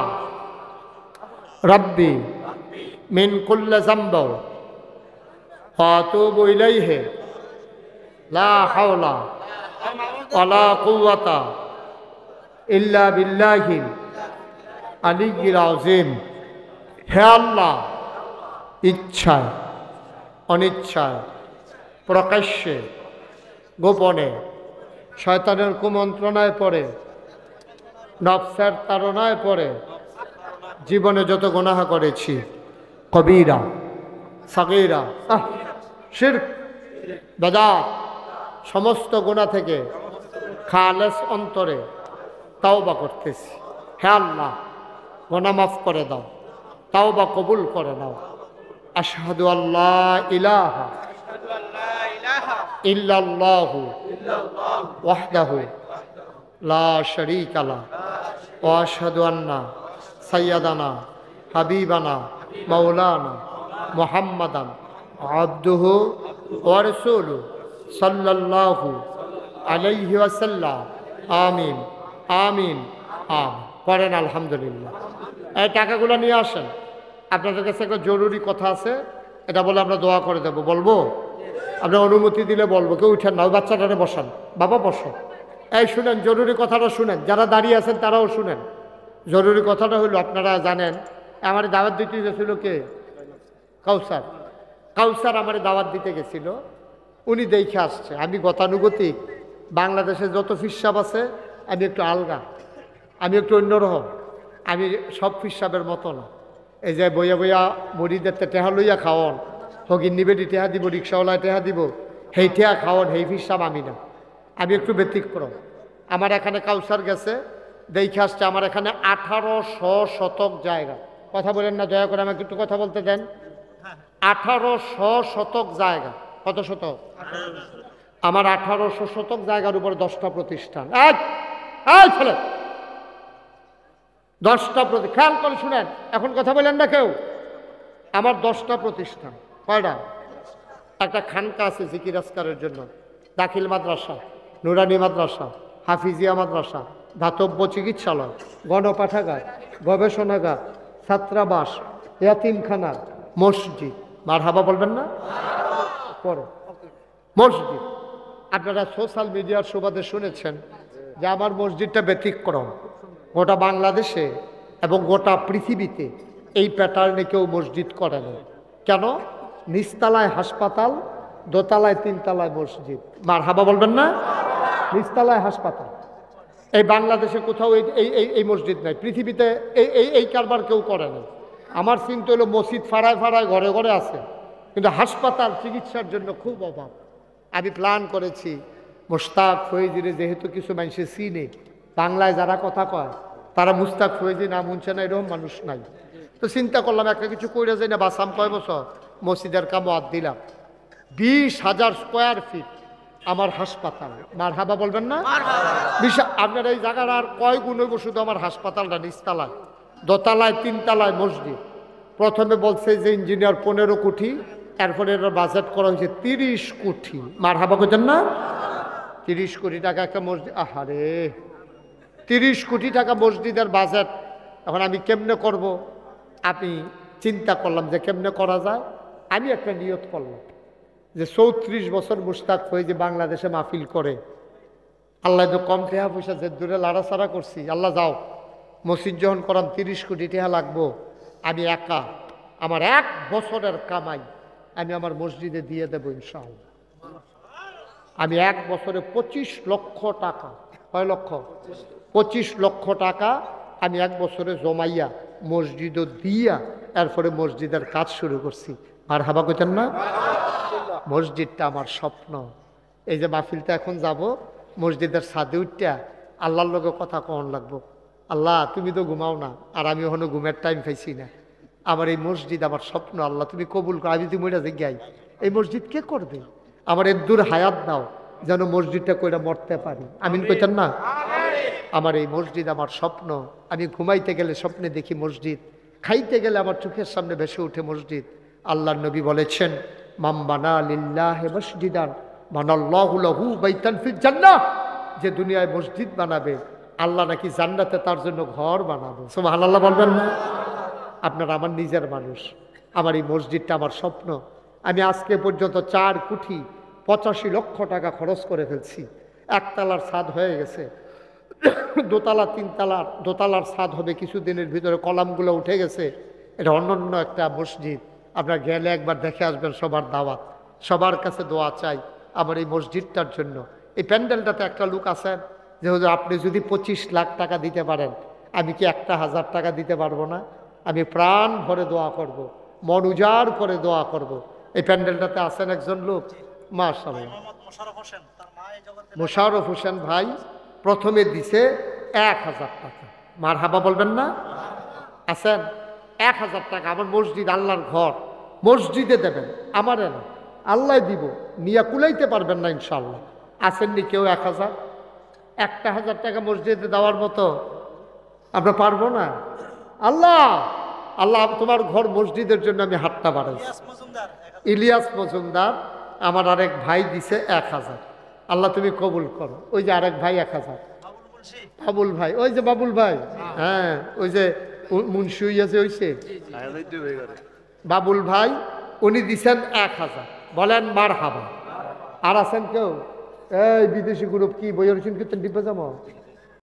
রাব্বি মিন কুল্লি যামব ওয়া আতুবু ইলাইহি লা হাওলা ওয়ালা কুওয়াতা ইল্লা বিল্লাহিল আলিয়্যিল আযীম। হে আল্লাহ, ইচ্ছায় অনিচ্ছায়, প্রকাশ্যে গোপনে, শয়তানের কুমন্ত্রণায় পড়ে, নফসের তাড়নায় পড়ে জীবনে যত গুনাহ করেছি, কবিরা সাগীরা শিরক বেদাত, সমস্ত গুনাহ থেকে খালেস অন্তরে তাওবা করতেছি। হে আল্লাহ, গুনাহ মাফ করে দাও, তাওবা কবুল করে নাও। আশহাদু আল্লাহ ইলাহা ইল্লাল্লাহু ওয়াহদাহু লা শারীকা লাহু ওয়া আশহাদু আন্না সাইয়্যিদানা হাবিবানা মাওলানা মুহাম্মাদান আবদুহু ওয়া রাসূলুহু সাল্লাল্লাহু আলাইহি ওয়াসাল্লাম। আমিন আমিন আমিন। পড়েন আলহামদুলিল্লাহ। এই টাকাগুলো নিয়ে আসেন, আপনাদের কাছে একটা জরুরি কথা আছে, এটা বলে আমরা দোয়া করে দেবো। বলবো? আপনার অনুমতি দিলে বলবো। কেউ উঠেন না, ওই বাচ্চাটারে বসান। বাবা বসো। এই শুনেন, জরুরি কথাটা শুনেন, যারা দাঁড়িয়ে আছেন তারাও শুনেন। জরুরি কথাটা হলো, আপনারা জানেন আমার দাওয়াত দিতে গেছিল কে? কাউসার। কাউসার আমার দাওয়াত দিতে গেছিল, উনি দেখে আসছে। আমি গতানুগতিক, বাংলাদেশে যত ফিসাব আছে আমি একটু আলগা, আমি একটু অন্যরকম, আমি সব ফিসাবের মতো না। এই যে বইয়া বইয়া মরিদের টেহা লইয়া খাওয়ন, হগিন নিবেদি টেহা দিব, রিক্সাওয়ালায় টেহা দিব, সেই টেহা খাওয়ন, সেই ফিসাব আমি না। আমি একটু ব্যতিক্রম। আমার এখানে কাউসার গেছে, দেখে আসছে আমার এখানে 1800 শতক জায়গা। কথা বলেন না, দয়া করে আমাকে একটু কথা বলতে দেন। 1800 শতক জায়গা। কত শতক? আমার 1800 শতক জায়গার উপরে 10টা প্রতিষ্ঠান। ছেলে 10টা খেয়াল করে শুনেন, এখন কথা বলেন না কেউ। আমার 10টা প্রতিষ্ঠান। কয়টা? একটা খানকা আছে জিকির আজকারের জন্য, দাখিল মাদ্রাসা, নুরানি মাদ্রাসা, হাফিজিয়া মাদ্রাসা, ধাতব্য চিকিৎসালয়, গণপাঠাগার, গবেষণাগার, ছাত্রাবাস, ইয়াতিমখানা, মসজিদ। মারহাবা বলবেন না? পড়ো। মসজিদ। আপনারা সোশ্যাল মিডিয়ার সুবাদে শুনেছেন যে আমার মসজিদটা ব্যতিক্রম। গোটা বাংলাদেশে এবং গোটা পৃথিবীতে এই প্যাটার্নে কেউ মসজিদ করে না। কেন? নিচতলায় হাসপাতাল, দোতলায় 3তলায় মসজিদ। মারহাবা বলবেন না? নিচতলায় হাসপাতাল। এই বাংলাদেশে কোথাও এই মসজিদ নাই। পৃথিবীতে এই কারবার কেউ করে না। আমার চিন্তা হলো মসজিদ ফাড়ায় ফাড়ায় ঘরে ঘরে আছে, কিন্তু হাসপাতাল চিকিৎসার জন্য খুব অভাব। আমি প্ল্যান করেছি মুশতাক ফয়েজিরে, যেহেতু কিছু মানুষের চিনে, বাংলায় যারা কথা কয় তারা মুস্তাক ফয়েজি নাম শুনছে না, এরকম মানুষ নাই। তো চিন্তা করলাম একটা কিছু করে যাই না, বাসাম কয় বছর মসজিদের কাম হাত দিলাম। 20,000 স্কোয়ার ফিট আমার হাসপাতাল। মারহাবা বলবেন না? আপনার এই জায়গার আর কয় গুণ হইব শুধু আমার হাসপাতালটা নিচতলায়, দোতলায় 3তলায় মসজিদ। প্রথমে বলছে যে ইঞ্জিনিয়ার 15 কোটি, এরপরে এর বাজেট করা হয়েছে 30 কোটি। মারহাবা করছেন না? 30 কোটি টাকা একটা মসজিদ। আহারে, 30 কোটি টাকা মসজিদের বাজেট। এখন আমি কেমনে করব? আমি চিন্তা করলাম যে কেমনে করা যায়। আমি একটা নিয়ত করলাম যে 34 বছর মুশতাক হয়ে যে বাংলাদেশে মাহফিল করে, আল্লাহ তো কম টেহা পয়সা যে দূরে লাড়াছাড়া করছি, আল্লাহ যাও মসজিদ যখন করাম 30 কোটি টাকা লাগবো, আমি একা আমার 1 বছরের কামাই আমি আমার মসজিদে দিয়ে দেবো ইনশাআল্লাহ। আমি 1 বছরে 25 লক্ষ টাকা, কয় লক্ষ? 25 লক্ষ টাকা আমি 1 বছরে জমাইয়া মসজিদও দিয়া এরপরে মসজিদের কাজ শুরু করছি। আর হাবা কইতেন না? মসজিদটা আমার স্বপ্ন। এই যে মাহফিলটা এখন যাব, মসজিদের ছাদে উঠটা আল্লাহর লগে কথা কখন লাগবো। আল্লাহ তুমি তো ঘুমাও না, আর আমি এখনো ঘুমের টাইম পাইছি না। আমার এই মসজিদ আমার স্বপ্ন, আল্লাহ তুমি কবুল করো। আমি তুমি জিজ্ঞাই এই মসজিদ কে করবে? আমার এদুর হায়াত দাও যেন মসজিদটা কইরা মরতে পারি। আমিন কইতেন না? আমার এই মসজিদ আমার স্বপ্ন। আমি ঘুমাইতে গেলে স্বপ্নে দেখি মসজিদ, খাইতে গেলে আমার চোখের সামনে ভেসে উঠে মসজিদ। আল্লাহর নবী বলেছেন, মাম বানা লিল্লাহি মসজিদান বানাল্লাহু লাহু বাইতান ফিল জান্নাহ। যে দুনিয়ায় মসজিদ বানাবে, আল্লাহ নাকি জান্নাতে তার জন্য ঘর বানাবে। সুবহানাল্লাহ বলবেন না? আপনারা আমার নিজের মানুষ, আমার এই মসজিদটা আমার স্বপ্ন। আমি আজকে পর্যন্ত 4 কোটি 85 লক্ষ টাকা খরচ করে ফেলছি। 1তলার ছাদ হয়ে গেছে, দোতলা 3তলার, দোতলার ছাদ হবে কিছুদিনের ভিতরে, কলামগুলো উঠে গেছে। এটা অনন্য একটা মসজিদ। আপনার গেলে একবার দেখে আসবেন। সবার দাওয়াত, সবার কাছে দোয়া চাই আমার এই মসজিদটার জন্য। এই প্যান্ডেলটাতে একটা লোক আছেন যে হুজুর আপনি যদি 25 লাখ টাকা দিতে পারেন আমি কি 1,000 টাকা দিতে পারবো না? আমি প্রাণ ভরে দোয়া করব, মন উজাড় করে দোয়া করব। এই প্যান্ডেলটাতে আছেন একজন লোক, মাশাআল্লাহ, মোহাম্মদ মোশাররফ হোসেন, তার মা এই জগতে মোশাররফ হোসেন ভাই প্রথমে দিছে 1,000 টাকা। মারহাবা বলবেন না? আছেন 1,000 টাকা আমার মসজিদ, আল্লাহর ঘর, মসজিদে দেবেন, আমারে না, আল্লাহ দিব, নিয়ে কুলাইতে পারবেন না ইনশাল্লাহ। আসেননি কেউ 1,000? 1,000 টাকা মসজিদে দেওয়ার মতো আমরা পারবো না? আল্লাহ আল্লাহ তোমার ঘর মসজিদের জন্য আমি হাতটা বাড়াইছি। ইলিয়াস মজুমদার, ইলিয়াস মজুমদার আমার আরেক ভাই দিছে 1,000। আল্লাহ তুমি কবুল করো। ওই যে আরেক ভাই 1,000, বাবুল মুন্সি, বাবুল ভাই, ওই যে বাবুল ভাই, হ্যাঁ ওই যে মুন্সি হইয়াছে হইছে বাবুল ভাই, উনি দিছেন 1,000। বলেন মারহাবা। আর আছেন কেউ? এই বিদেশি গ্রুপ কি বইয়ের কিন্তু ডিব্বা যাবো